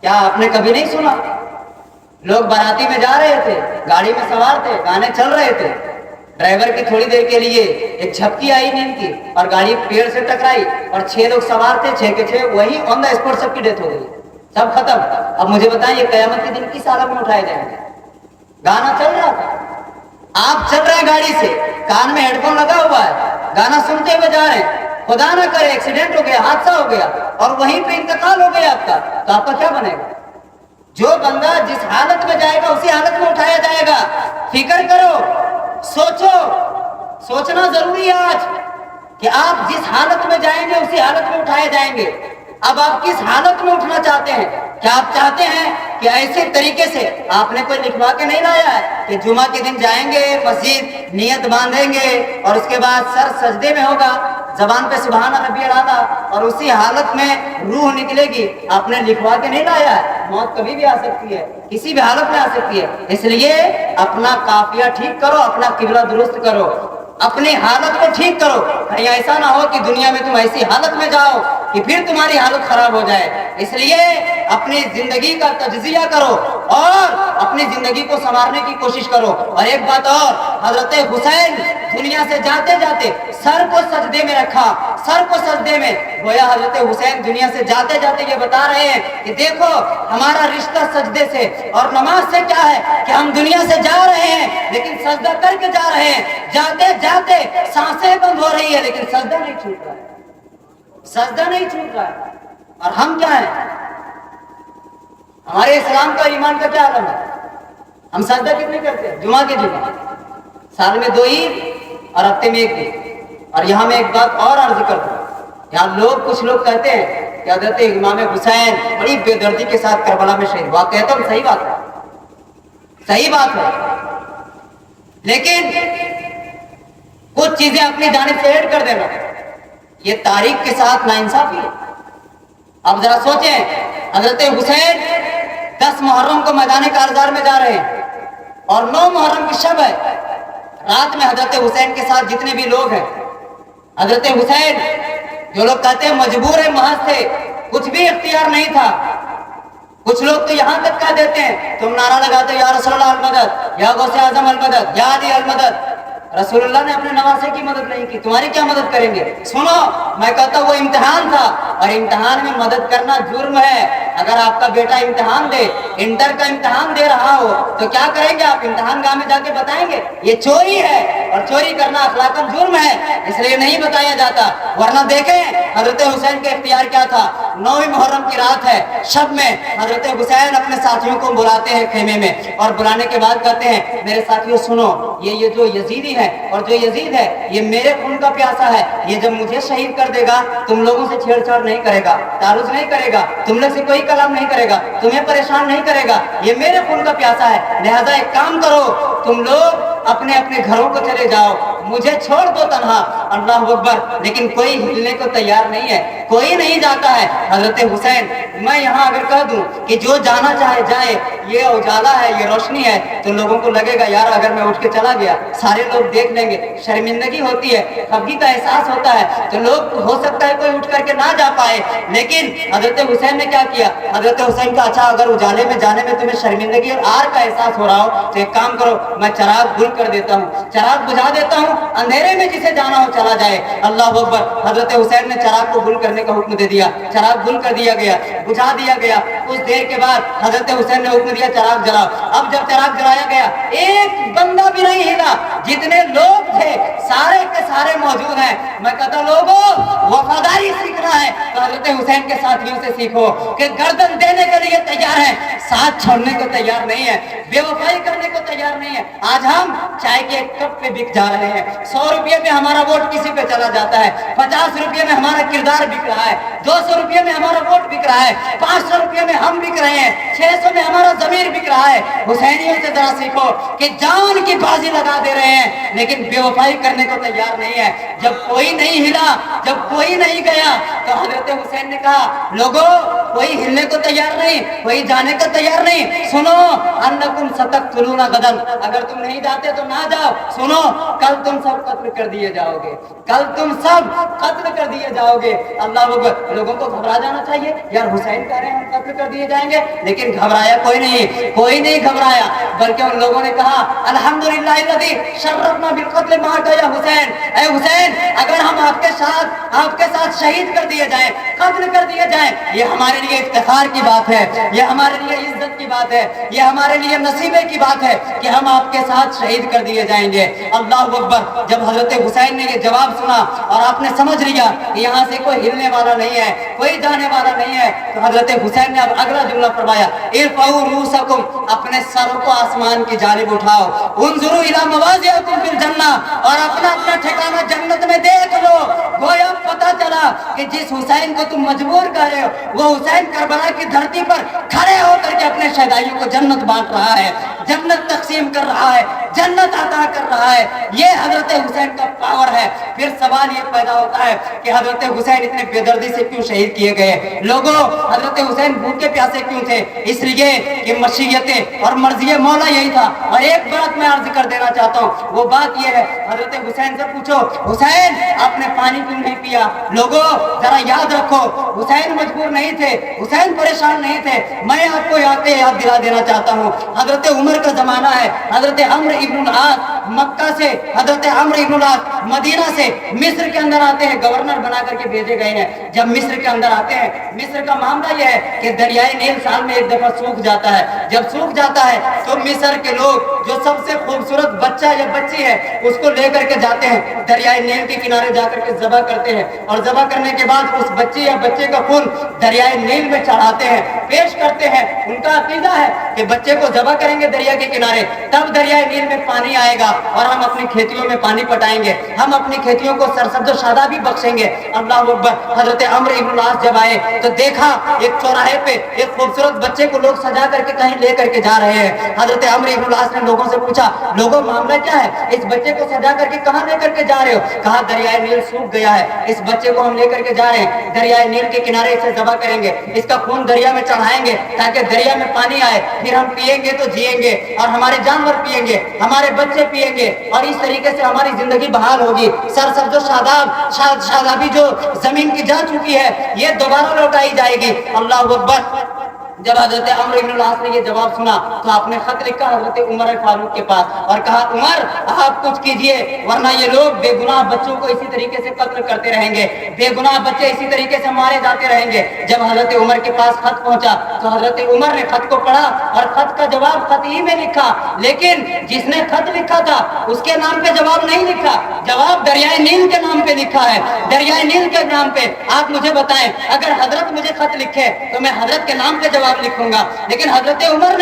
کیا آپ نے کبھی نہیں سنا لوگ باراتی میں جا رہے تھے، گاڑی میں سوار تھے، گانے چل رہے تھے، ڈرائیور کی تھوڑی دیر کے لیے ایک جھپکی آئی نیند کی اور گاڑی پیڑ سے ٹکرائی اور 6 لوگ سوار تھے، 6 کے 6 وہی آن دا اسپاٹ سب کی ڈیتھ ہو گئی، سب ختم۔ اب مجھے بتائیں یہ قیامت کے دن کس حالت میں اٹھائے جائیں گے؟ گانا چل رہا تھا، آپ چل رہے ہیں گاڑی سے، کان میں ہیڈ فون لگا ہوا ہے، گانا سنتے ہوئے جا رہے ہیں، خدا نہ کرے ایکسیڈنٹ ہو گیا، حادثہ ہو گیا اور وہیں پہ انتقال ہو گیا آپ کا، تو آپ کا کیا بنے گا؟ جو بندہ جس حالت میں جائے گا اسی حالت میں اٹھایا جائے گا. فکر کرو، سوچو. سوچنا ضروری ہے آج کہ آپ جس حالت میں جائیں گے اسی حالت میں اٹھائے جائیں گے. اب آپ کس حالت میں اٹھنا چاہتے ہیں؟ کیا آپ چاہتے ہیں کہ ایسے طریقے سے آپ نے کوئی لکھوا کے نہیں لایا ہے کہ جمعہ کے دن جائیں گے مسجد، نیت باندھیں گے اور اس کے بعد سر سجدے میں ہوگا، زبان پہ سبحان ربی الاعلیٰ اور اسی حالت میں روح نکلے گی؟ آپ نے لکھوا کے نہیں لایا ہے. موت کبھی بھی آ سکتی ہے، کسی بھی حالت میں آ سکتی ہے. اس لیے اپنا قافیہ ٹھیک کرو، اپنا قبلہ درست کرو، اپنی حالت کو ٹھیک کرو. کہیں ایسا نہ ہو کہ دنیا میں تم ایسی حالت میں جاؤ کہ پھر تمہاری حالت خراب ہو جائے. اس لیے اپنی زندگی کا تجزیہ کرو اور اپنی زندگی کو سنوارنے کی کوشش کرو. اور ایک بات اور، حضرت حسین دنیا سے جاتے جاتے سر کو سجدے میں رکھا، سر کو سجدے میں. گویا حضرت حسین دنیا سے جاتے جاتے یہ بتا رہے ہیں کہ دیکھو ہمارا رشتہ سجدے سے اور نماز سے کیا ہے کہ ہم دنیا سے جا رہے ہیں لیکن سجدہ کر کے جا رہے ہیں. جاتے جاتے سانسیں بند ہو رہی ہے لیکن سجدہ نہیں چھوٹ رہا ہے، سجدہ نہیں چھوٹ رہا ہے. اور ہم کیا ہیں؟ ہمارے اسلام کا ایمان کا کیا عالم ہے؟ ہم سجدہ کتنے کرتے ہیں؟ جمعہ کے جمعہ، سال میں 2 عید اور ہفتے میں 1 دن. اور یہاں میں ایک بات اور عرض کر دوں، یہاں کچھ لوگ کہتے ہیں کہ حضرت امام حسین بڑی بے دردی کے ساتھ کربلا میں شہید ہوا. کہتا ہوں صحیح بات ہے، صحیح بات ہے، لیکن کچھ چیزیں اپنی جانب سے ایڈ کر دینا یہ تاریخ کے ساتھ ناانصافی ہے. اب ذرا سوچیں، حضرت حسین 10 محرم کو میدان کارزار میں جا رہے ہیں اور 9 محرم کی شب ہے. رات میں حضرت حسین کے ساتھ جتنے بھی لوگ ہیں، حضرت حسین جو لوگ کہتے ہیں مجبور محض تھے، کچھ بھی اختیار نہیں تھا. کچھ لوگ تو یہاں تک کہہ دیتے ہیں، تم نعرہ لگاتے یا رسول اللہ المدد، یا غوث اعظم المدد، یا علی المدد. رسول اللہ نے اپنے نواسے کی مدد نہیں کی، تمہاری کیا مدد کریں گے؟ سنو، میں کہتا ہوں وہ امتحان تھا اور امتحان میں مدد کرنا جرم ہے. اگر آپ کا بیٹا امتحان دے، انٹر کا امتحان دے رہا ہو تو کیا کریں گے آپ؟ امتحان گاہ میں جا کے بتائیں گے یہ چوری ہے، اور چوری کرنا اخلاقاً جرم ہے، اس لیے نہیں بتایا جاتا. ورنہ دیکھیں حضرت حسین کا اختیار کیا تھا. 9 محرم کی رات ہے، شب میں حضرت حسین اپنے ساتھیوں کو بلاتے ہیں خیمے میں اور بلانے کے بعد کہتے ہیں میرے ساتھیوں سنو، یہ جو یزیدی ہے اور جو یزید ہے یہ میرے خون کا پیاسا ہے، یہ جب مجھے شہید کر دے گا تم لوگوں سے چھیڑ چھاڑ نہیں کرے گا، تعرض نہیں کرے گا، تم لوگ سے کوئی کلام نہیں کرے گا، تمہیں پریشان نہیں کرے گا، یہ میرے خون کا پیاسا ہے. لہذا ایک کام کرو، تم لوگ اپنے اپنے گھروں کو چلے جاؤ، مجھے چھوڑ دو تنہا. اللہ اکبر. لیکن کوئی ہلنے کو تیار نہیں ہے، کوئی نہیں جاتا ہے. حضرت حسین، میں یہاں اگر کہہ دوں کہ جو جانا چاہے جائے، یہ اجالا ہے، یہ روشنی ہے، تو لوگوں کو لگے گا یار اگر میں اٹھ کے چلا گیا سارے لوگ دیکھ لیں گے، شرمندگی ہوتی ہے، خفگی کا احساس ہوتا ہے، تو لوگ ہو سکتا ہے کوئی اٹھ کر کے نہ جا پائے. لیکن حضرت حسین نے کیا کیا؟ حضرت حسین کا اچھا اگر اجالے میں جانے میں تمہیں شرمندگی اور آر کا احساس ہو رہا ہو تو ایک کام کرو، میں چراغ گل کر دیتا ہوں، چراغ بجھا دیتا ہوں، اندھیرے میں جسے جانا ہو چلا جائے. اللہ اکبر. حضرت حسین نے چراغ کو گل کرنے کا حکم دے دیا، چراغ گل کر دیا گیا، بجھا دیا گیا. کچھ دیر کے بعد حضرت حسین نے حکم دیا چراغ جلاؤ. اب جب چراغ جلایا گیا ایک بندہ بھی نہیں ہلا، جتنے لوگ تھے سارے کے سارے موجود ہیں. میں کہتا لوگوں وفاداری سیکھنا ہے تو حضرت حسین کے ساتھیوں سے سیکھو کہ گردن دینے کے لیے تیار ہیں، ساتھ چھوڑنے کو تیار نہیں ہے، بے وفائی کرنے کو تیار نہیں ہے. آج ہم چائے کے ایک کپ پہ بک جا رہے ہیں، 100 روپے میں ہمارا ووٹ کسی پہ چلا جاتا ہے، 50 روپے میں ہمارا کردار بک رہا ہے، 200 روپے میں ہمارا ووٹ بک رہا ہے، 500 روپے میں ہم بک رہے ہیں، 600 میں ہمارا ضمیر بک رہا ہے. حسینیوں سے ذرا سیکھو کہ جان کی بازی لگا دے رہے ہیں لیکن بے وفائی کرنے کو تیار نہیں ہے. جب کوئی نہیں ہلا، جب کوئی نہیں گیا تو حضرت حسین نے کہا لوگوں کوئی ہلنے کو تیار نہیں، کوئی جانے کو تیار نہیں. سنو انکم ستقتلون غدا، اگر تم نہیں جاتے تو نہ جاؤ. سنو کل تم سب قتل کر دیے جاؤ گے، کل تم سب قتل کر دیے جاؤ گے. اللہ اکبر. لوگوں کو گھبرا جانا چاہیے، یار حسین کہہ رہے ہیں ہم قتل کر دیے جائیں گے، لیکن گھبرایا کوئی نہیں، کوئی نہیں گھبرایا، بلکہ ان لوگوں نے کہا الحمدللہ الذی شرفنا بالقتل معک یا حسین. اے حسین اگر ہم آپ کے ساتھ شہید کر دیے جائیں قتل کر دیے جائیں، یہ ہمارے لیے افتخار کی بات ہے، یہ ہمارے لیے عزت کی بات ہے، یہ ہمارے لیے نصیبے کی بات ہے کہ ہم آپ کے ساتھ شہید کر دیے جائیں گے۔ اللہ اکبر۔ جب حضرت حسین نے یہ جواب سنا اور آپ نے سمجھ لیا کہ یہاں سے کوئی ہلنے والا نہیں ہے، کوئی جانے والا نہیں ہے، تو حضرت حسین نے اب اگلا جملہ فرمایا، ارفعوا رؤوسکم، اپنے سروں کو آسمان کی جانب اٹھاؤ، انظروا الی مواضعکم فی الجنہ، اور اپنا اپنا ٹھکانہ جنت میں دیکھ لو۔ گویا پتہ چلا کہ جس حسین کو تم مجبور کر رہے ہو وہ حسین کربلا کی دھرتی پر کھڑے ہو کر کے اپنے شہدائیوں کو جنت بانٹ رہا ہے، جنت تقسیم کر رہا ہے، جنت عطا کر رہا ہے۔ یہ حضرت حسین کا پاور ہے۔ پھر سوال یہ پیدا ہوتا ہے کہ حضرت حسین اتنے بے دردی سے کیوں شہید کیے گئے؟ لوگوں، حضرت حسین بھوکے پیاسے کیوں تھے؟ اس لیے کہ مشیت اور مرضی مولا یہی تھا۔ اور ایک بات میں عرض کر دینا چاہتا ہوں، وہ بات یہ ہے، حضرت حسین سے پوچھو، حسین آپ نے پانی کیوں نہیں پیا؟ لوگوں ذرا یاد رکھو، حسین مجبور نہیں تھے، حسین پریشان نہیں تھے۔ میں آپ کو یاد دلا دینا چاہتا ہوں، حضرت عمر کا زمانہ ہے، حضرت عمرو ابن العاص مکہ سے، حضرت عمرو ابن العاص مدینہ سے مصر کے اندر آتے ہیں، گورنر بنا کر کے بھیجے گئے ہیں۔ جب مصر کے اندر آتے ہیں، مصر کا معاملہ یہ ہے کہ دریائے نیل سال میں ایک دفعہ سوکھ جاتا ہے۔ جب سوکھ جاتا ہے تو مصر کے لوگ جو سب سے خوبصورت بچہ یا بچی ہے اس کو لے کر کے جاتے ہیں، دریائے نیل کے کنارے جا کر کے ذبح کرتے ہیں، اور ذبح کرنے کے بعد اس بچی یا بچے کا خون دریائے نیل میں چڑھاتے ہیں، پیش کرتے ہیں۔ ان کا عقیدہ ہے کہ بچے کو ذبح کریں گے دریا کے کنارے، تب دریائے نیل میں پانی آئے گا اور ہم اپنی کھیتیوں میں پانی پٹائیں گے، ہم اپنی کھیتیوں کو سرسبز و شادابی بخشیں گے۔ اللہ اکبر۔ حضرت عمرو ابن العاص جب آئے تو دیکھا ایک چوراہے پہ ایک خوبصورت بچے کو لوگ سجا کر کے کہیں لے کر کے جا رہے ہیں۔ حضرت عمرو ابن العاص نے لوگوں سے پوچھا، لوگوں معاملہ کیا ہے؟ اس بچے کو سجا کر کے کہاں لے کر کے جا رہے ہو؟ کہا دریائے نیل سوکھ گیا ہے، اس بچے کو ہم لے کر کے جا رہے ہیں، دریائے نیل کے کنارے اسے ذبح کریں گے، اس کا خون دریا میں چڑھائیں گے تاکہ دریا میں پانی آئے، پھر ہم پیئیں گے تو جئیں گے، اور ہمارے جانور پیئیں گے، ہمارے بچے پیئیں گے، اور اس طریقے سے ہماری زندگی بحال ہوگی۔ سرسبز و شادابی جو زمین کی جا چکی ہے یہ دوبارہ لوٹائی جائے گی۔ اللہ اکبر۔ جب حضرت عمرو بن العاص نے یہ جواب سنا تو آپ نے خط لکھا حضرت عمر فاروق کے پاس اور کہا، عمر آپ کچھ کیجئے ورنہ یہ لوگ بے گناہ بچوں کو اسی طریقے سے قتل کرتے رہیں گے، بے گناہ بچے اسی طریقے سے مارے جاتے رہیں گے۔ جب حضرت عمر کے پاس خط پہنچا تو حضرت عمر نے خط کو پڑھا اور خط کا جواب خط ہی میں لکھا، لیکن جس نے خط لکھا تھا اس کے نام پہ جواب نہیں لکھا، جواب دریائے نیل کے نام پہ لکھا ہے، دریائے نیل کے نام پہ۔ آپ مجھے بتائیں، اگر حضرت مجھے خط لکھے تو میں حضرت کے نام پہ جواب لکھوں گا، لیکن حضرت عمر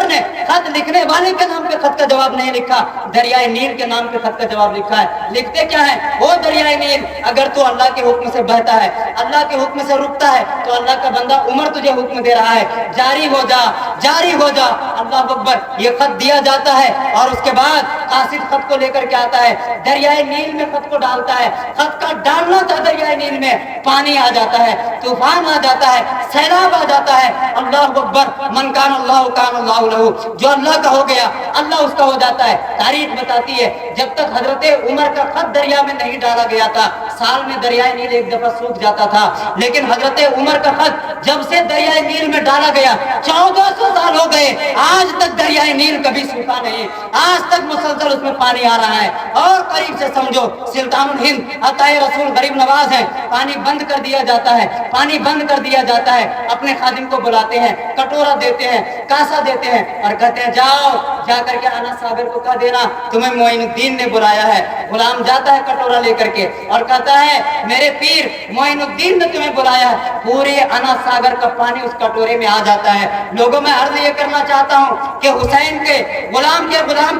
نے خط لکھنے والے کے نام پہ خط کا جواب نہیں لکھا، دریائے نیل کے نام پہ خط کا جواب لکھا ہے۔ لکھتے کیا ہے؟ وہ دریائے نیل اگر تو اللہ کے حکم سے بہتا ہے، اللہ کے حکم سے رکتا ہے تو اللہ کا بندہ عمر تجھے حکم دے رہا ہے، جاری ہو جا، جاری ہو جا۔ اللہ اکبر۔ یہ خط دیا جاتا ہے اور اس کے بعد قاصد خط کو لے کر کے آتا ہے، دریائے نیل میں خط کو ڈالتا ہے، خط کا ڈالنا تھا دریائے نیل میں، پانی آ جاتا ہے، طوفان آ جاتا ہے، سیلاب آ جاتا ہے۔ اللہ اکبر۔ من کان اللہ کان اللہ لہ، جو اللہ کا ہو گیا اللہ اس کا ہو جاتا ہے۔ تاریخ بتاتی ہے جب تک حضرت عمر کا خط دریا میں نہیں ڈالا گیا تھا سال میں دریائے نیل ایک دفعہ سوکھ جاتا تھا، لیکن حضرت عمر کا خط جب سے دریائے نیل میں ڈالا گیا 1400 سال ہو گئے، آج تک دریائے نیل کبھی سوکھا نہیں، آج تک مسلسل اس میں پانی آ رہا ہے۔ اور قریب سے سمجھو سلطان الہند عطائے رسول غریب نواز ہے، پانی بند کر دیا جاتا ہے، پانی بند کر دیا جاتا ہے، اپنے خادم کو بلاتے ہیں، کٹورا دیتے ہیں، کاسا دیتے ہیں اور کہتے ہیں جاؤ جا کر کے آنا صابر کو کہہ دینا تمہیں معین الدین نے بلایا ہے۔ غلام جاتا ہے کٹورا لے کر کے اور کہتا ہے میرے پیر معین الدین نے تمہیں بلایا ہے، پورے انا ساگر کا پانی اس کٹورے میں آ جاتا ہے۔ لوگوں میں عرض یہ کرنا چاہتا ہوں کہ حسین کے غلام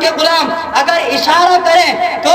کے غلام اگر اشارہ کریں تو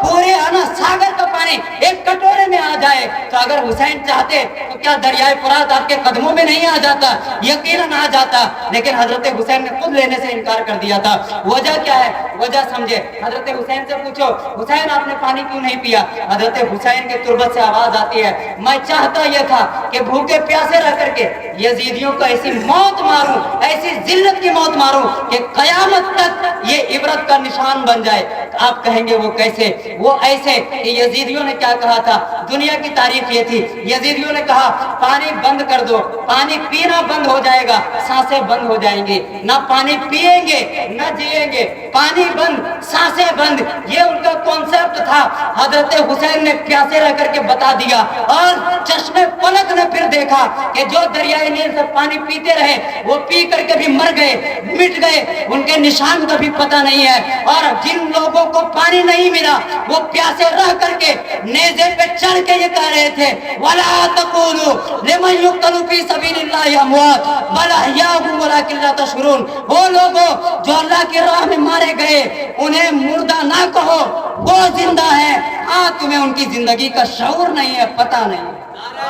پورے انا ساگر کا پانی ایک کٹورے میں آ جائے، تو اگر حسین چاہتے تو کیا دریائے فرات آپ کے قدموں میں نہیں آ جاتا؟ یقیناً آ جاتا، لیکن حضرت حسین نے خود لینے سے انکار کر دیا تھا۔ وجہ کیا ہے؟ وجہ سمجھے۔ حضرت حسین سے پوچھو حسین آپ نے پانی کیوں نہیں پیا؟ حضرت حسین کے تربت سے آواز آتی ہے میں چاہتا یہ تھا کہ بھوکے پیاسے رہ کر کے یزیدیوں کو ایسی موت ماروں، ایسی ذلت کی موت ماروں کہ قیامت تک یہ عبرت کا نشان بن جائے۔ آپ کہیں گے وہ کیسے؟ وہ ایسے کہ یزیدیوں نے کیا کہا تھا؟ دنیا کی تاریخ یہ تھی، یزیدیوں نے کہا پانی بند کر دو، پانی پینا بند ہو جائے گا، سانسیں بند ہو جائیں گی، نہ پانی پیئیں گے نہ جیئیں گے، پانی بند سانسیں بند، یہ ان کا کانسیپٹ تھا۔ حضرت حسین نے پیاسے رہ کر کے بتا دیا، اور چشمے پلک نے پھر دیکھا کہ جو دریائے نیل سے پانی پیتے رہے وہ پی کر کے بھی مر گئے، مٹ گئے، ان کے نشان کا بھی پتہ نہیں ہے۔ اور جن لوگوں کو پانی نہیں ملا وہ پیاسے رہ کر کے نیزے پہ چڑھ کے یہ کہہ رہے تھے وَلَا تَقُولُوا لِمَنْ يُقْتَلُ فِي سَبِيلِ اللَّهِ أَمْوَاتٌ بَلْ أَحْيَاءٌ وَلَٰكِن لَا تَشْعُرُونَ۔ وہ لوگوں جو اللہ کی راہ میں مارے گئے انہیں مردہ نہ کہو، وہ زندہ ہیں، ہاں تمہیں ان کی زندگی کا شعور نہیں ہے، پتہ نہیں ہے۔
نعرہ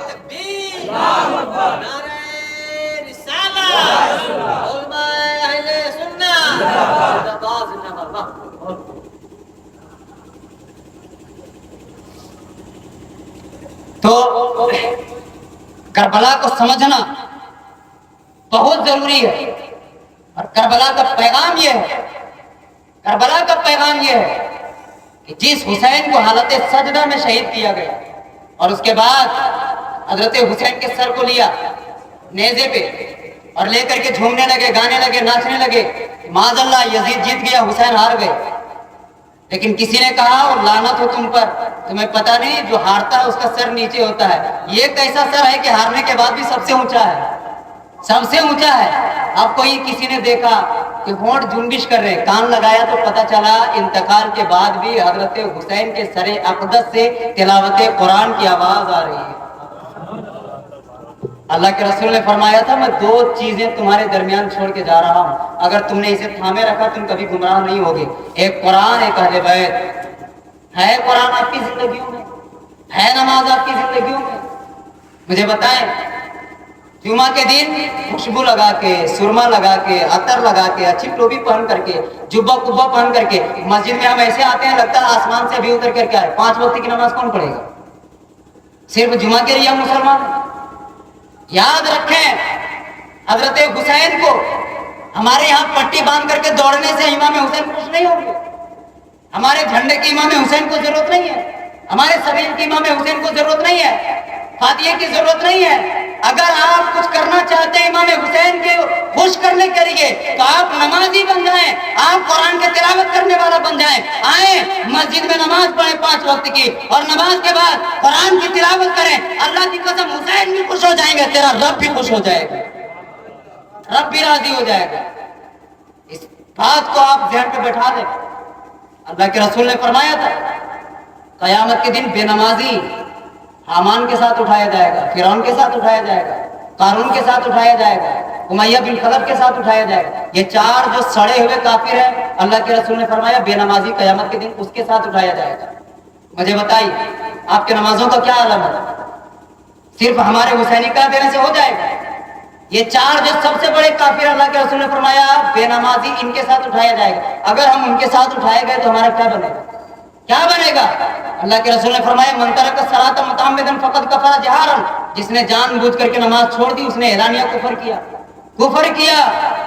تکبیر، نعرہ رسالت، علماء اہل سنت،
تو کربلا کو سمجھنا بہت ضروری ہے، اور کربلا کا پیغام یہ ہے، کربلا کا پیغام یہ ہے کہ جس حسین کو حالت سجدہ میں شہید کیا گیا اور اس کے بعد حضرت حسین کے سر کو لیا نیزے پہ اور لے کر کے جھومنے لگے، گانے لگے، ناچنے لگے، معاذ اللہ یزید جیت گیا، حسین ہار گئے۔ لیکن کسی نے کہا اور لعنت ہو تم پر، تمہیں پتہ نہیں جو ہارتا ہے اس کا سر نیچے ہوتا ہے، یہ کیسا سر ہے کہ ہارنے کے بعد بھی سب سے اونچا ہے، سب سے اونچا ہے۔ اب کوئی کسی نے دیکھا کہ ہونٹ جنبش کر رہے، کان لگایا تو پتہ چلا انتقال کے بعد بھی حضرت حسین کے سر اقدس سے تلاوت قرآن کی آواز آ رہی ہے۔ اللہ کے رسول نے فرمایا تھا میں دو چیزیں تمہارے درمیان چھوڑ کے جا رہا ہوں، اگر تم نے اسے تھامے رکھا تم کبھی گمراہ نہیں ہوگے، ایک قرآن، ایک اہل بیت۔ ہے قرآن آپ کی زندگیوں میں؟ ہے نماز آپ کی زندگیوں میں؟ مجھے بتائیں، جمعہ کے دن خوشبو لگا کے، سرما لگا کے، عطر لگا کے، اچھی ٹوپی پہن کر کے، جبہ کبہ پہن کر کے مسجد میں ہم ایسے آتے ہیں لگتا ہے آسمان سے ابھی اتر کر کے آئے۔ 5 وقت کی نماز کون پڑھے گا؟ صرف جمعہ کے لیے ہم مسلمان۔ یاد رکھیں حضرت حسین کو ہمارے یہاں پٹی باندھ کر کے دوڑنے سے امام حسین خوش نہیں ہوں گے، ہمارے جھنڈے کی امام حسین کو ضرورت نہیں ہے، ہمارے سبیل کی امام حسین کو ضرورت نہیں ہے، فاتحے کی ضرورت نہیں ہے۔ اگر آپ کچھ کرنا چاہتے ہیں امام حسین کے خوش کرنے کے لیے تو آپ نمازی بن جائیں، آپ قرآن کے تلاوت کرنے والا بن جائیں، آئیں مسجد میں نماز پڑھیں 5 وقت کی، اور نماز کے بعد قرآن کی تلاوت کریں۔ اللہ کی قسم حسین بھی خوش ہو جائیں گے، تیرا رب بھی خوش ہو جائے گا، رب بھی راضی ہو جائے گا۔ اس بات کو آپ ذہن پہ بیٹھا دیں۔ اللہ کے رسول نے فرمایا تھا قیامت کے دن بے نمازی حامان کے ساتھ اٹھایا جائے گا، فرعون کے ساتھ اٹھایا جائے گا، قارون کے ساتھ اٹھایا جائے گا، امیہ بن خلف کے ساتھ اٹھایا جائے گا۔ یہ 4 جو سڑے ہوئے کافر ہیں، اللہ کے رسول نے فرمایا بے نمازی قیامت کے دن اس کے ساتھ اٹھایا جائے گا۔ مجھے بتائیے آپ کے نمازوں کا کیا عالم ہے؟ صرف ہمارے حسینی کا دینے سے ہو جائے گا؟ یہ 4 جو سب سے بڑے کافر، اللہ کے رسول نے فرمایا بے نمازی ان کے ساتھ اٹھایا جائے گا۔ اگر ہم ان کے ساتھ اٹھائے گئے تو ہمارا کیا بنے گا؟ کیا بنے گا؟ اللہ کے رسول نے فرمایا من ترک الصلاۃ متعمدا فقد کفر جہارا، جس نے جان بوجھ کر کے نماز چھوڑ دی اس نے اعلانیہ کفر کیا، کفر کیا،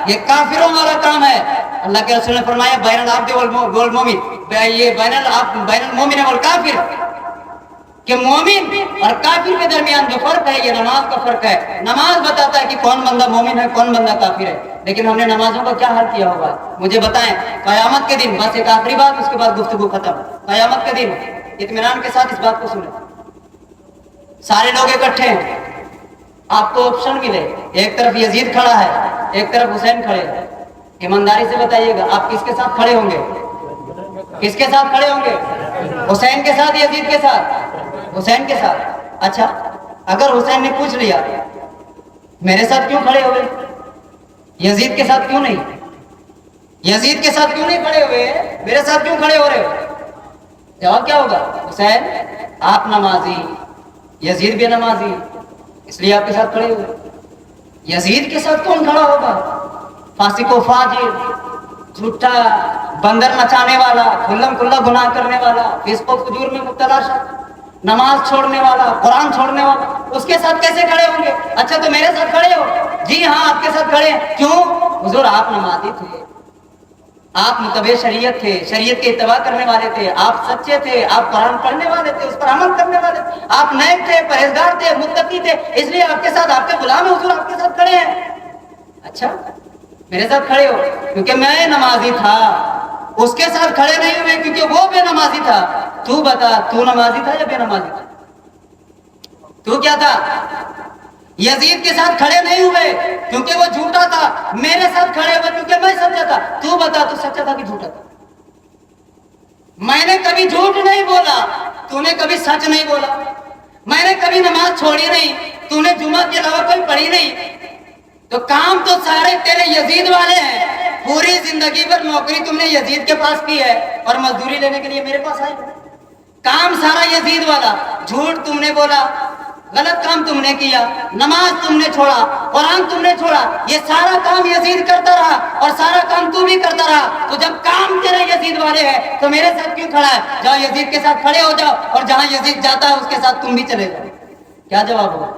یہ کافروں والا کام ہے۔ اللہ کے رسول نے فرمایا بین العبد والمومن، یہ بین المومن والکافر، کہ مومن اور کافر کے درمیان جو فرق ہے یہ نماز کا فرق ہے۔ نماز بتاتا ہے کہ کون بندہ مومن ہے کون بندہ کافر ہے، لیکن ہم نے نمازوں کا کیا حل کیا ہوگا؟ مجھے بتائیں قیامت کے دن، بس ایک آخری بات اس کے بعد گفتگو ختم، قیامت کے دن اطمینان کے ساتھ اس بات کو سنیں، سارے لوگ اکٹھے ہیں، آپ کو آپشن ملے، ایک طرف یزید کھڑا ہے ایک طرف حسین کھڑے ہیں، ایمانداری سے بتائیے گا آپ کس کے ساتھ کھڑے ہوں گے؟ کس کے ساتھ کھڑے ہوں گے؟ حسین کے ساتھ، یزید کے ساتھ؟ حسین کے ساتھ۔ اچھا اگر حسین نے پوچھ لیا میرے ساتھ کیوں کھڑے ہوئے، یزید کے ساتھ کیوں نہیں، یزید کے ساتھ کیوں نہیں کھڑے ہوئے، میرے ساتھ کیوں کھڑے ہو رہے ہو؟ جواب کیا ہوگا؟ حسین آپ نمازی، یزید بھی نمازی، اس لیے آپ کے ساتھ کھڑے ہوئے۔ یزید کے ساتھ کون کھڑا ہوگا؟ فاسق و فاجر، جھوٹا، بندر نچانے والا، کھلم کھلا گناہ کرنے والا، فسق و فجور میں مبتلا شخص، نماز چھوڑنے والا، قرآن چھوڑنے والا، اس کے ساتھ کیسے کھڑے ہوں گے؟ اچھا تو میرے ساتھ کھڑے ہو؟ جی ہاں آپ کے ساتھ کھڑے ہیں۔ کیوں؟ حضور آپ نمازی تھے، آپ متبع شریعت تھے، شریعت کے اتباع کرنے والے تھے، آپ سچے تھے، آپ قرآن پڑھنے والے تھے، اس پر عمل کرنے والے تھے، آپ نیک تھے، پرہیزگار تھے، متقی تھے، اس لیے آپ کے ساتھ آپ کے غلام حضور آپ کے ساتھ کھڑے ہیں۔ اچھا میرے ساتھ کھڑے ہو کیونکہ میں نمازی تھا، اس کے ساتھ کھڑے نہیں ہوئے کیونکہ وہ بے نمازی تھا۔ تو بتا تو نمازی تھا یا بے نمازی تھا؟ تو کیا تھا؟ یزید کے ساتھ کھڑے نہیں ہوئے کیونکہ وہ جھوٹا تھا، میرے ساتھ کھڑے ہوئے کیونکہ میں سچا تھا۔ تو بتا تو سچا تھا کہ جھوٹا تھا؟ میں نے کبھی جھوٹ نہیں بولا، تو نے کبھی سچ نہیں بولا۔ میں نے کبھی نماز چھوڑی نہیں، تو نے جمعہ کے علاوہ کوئی پڑھی نہیں۔ تو کام تو سارے تیرے یزید والے ہیں، پوری زندگی بھر نوکری تم نے یزید کے پاس کی ہے اور مزدوری لینے کے لیے میرے پاس آئے۔ کام سارا یزید والا، جھوٹ تم نے بولا، غلط کام تم نے کیا، نماز تم نے چھوڑا، قرآن تم نے چھوڑا، یہ سارا کام یزید کرتا رہا اور سارا کام تو بھی کرتا رہا۔ تو جب کام تیرے یزید والے ہیں تو میرے ساتھ کیوں کھڑا ہے؟ جاؤ یزید کے ساتھ کھڑے ہو جاؤ اور جہاں یزید جاتا ہے اس کے ساتھ تم بھی چلے جاؤ۔ کیا جواب ہوگا؟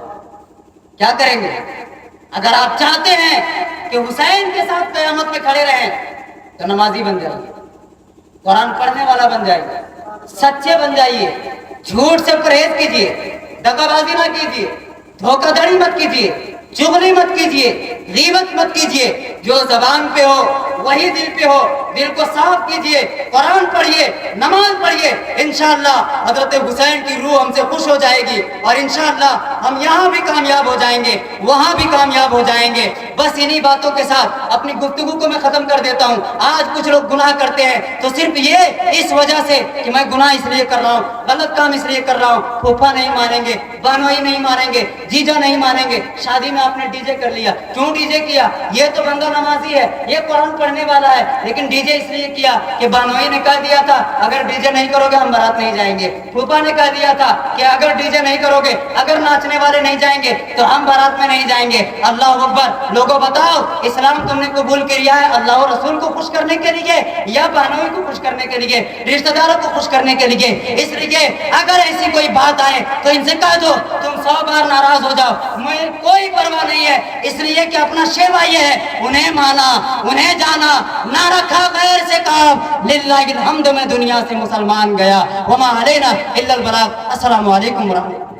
کیا کریں گے؟ اگر آپ چاہتے ہیں کہ حسین کے ساتھ قیامت میں کھڑے رہیں تو نمازی بن جائیے، قرآن پڑھنے والا بن جائیے، سچے بن جائیے، جھوٹ سے پرہیز کیجیے، دغا بازی نہ کیجیے، دھوکہ دھڑی مت کیجیے، چغلی مت کیجیے، غیبت مت کیجیے۔ جو زبان پہ ہو وہی دل پہ ہو، دل کو صاف کیجیے، قرآن پڑھیے، نماز پڑھیے، انشاءاللہ حضرت حسین کی روح ہم سے خوش ہو جائے گی اور انشاءاللہ ہم یہاں بھی کامیاب ہو جائیں گے، وہاں بھی کامیاب ہو جائیں گے۔ بس انہی باتوں کے ساتھ اپنی گفتگو کو میں ختم کر دیتا ہوں۔ آج کچھ لوگ گناہ کرتے ہیں تو صرف یہ اس وجہ سے کہ میں گناہ اس لیے کر رہا ہوں، غلط کام اس لیے کر رہا ہوں، پھوپھا نہیں مانیں گے، بانوئی نہیں مانیں گے، جیجا نہیں مانیں گے، شادی میں آپ نے ڈی جے کر لیا، کیوں ڈی جے کیا؟ یہ تو بندہ نمازی ہے، یہ قرآن پڑھنے والا ہے، لیکن ڈی جے اس لیے کیا کہ بانوئی نے کہہ دیا تھا اگر ڈی جے نہیں کرو گے ہم بارات نہیں جائیں گے، پھوپھا نے کہہ دیا تھا کہ اگر ڈی جے نہیں کرو گے، اگر ناچنے والے نہیں جائیں گے تو ہم بارات میں نہیں جائیں گے۔ اللہ اکبر۔ لوگوں بتاؤ اسلام تم نے قبول کیا ہے اللہ اور رسول کو خوش کرنے کے لیے یا بانوئی کو خوش کرنے کے لیے، رشتہ داروں کو خوش کرنے کے لیے؟ اس لیے اگر ایسی کوئی بات آئے تو ان سے کہہ دو تم 100 بار ناراض ہو جاؤ، مجھے کوئی پرواہ نہیں ہے، اس لیے کہ اپنا شیوا یہ ہے انہیں مانا، انہیں جانا، نہ رکھا غیر سے کام، للہ الحمد میں دنیا سے مسلمان گیا، وما علینا الا البلاغ۔ السلام علیکم ورحمۃ اللہ۔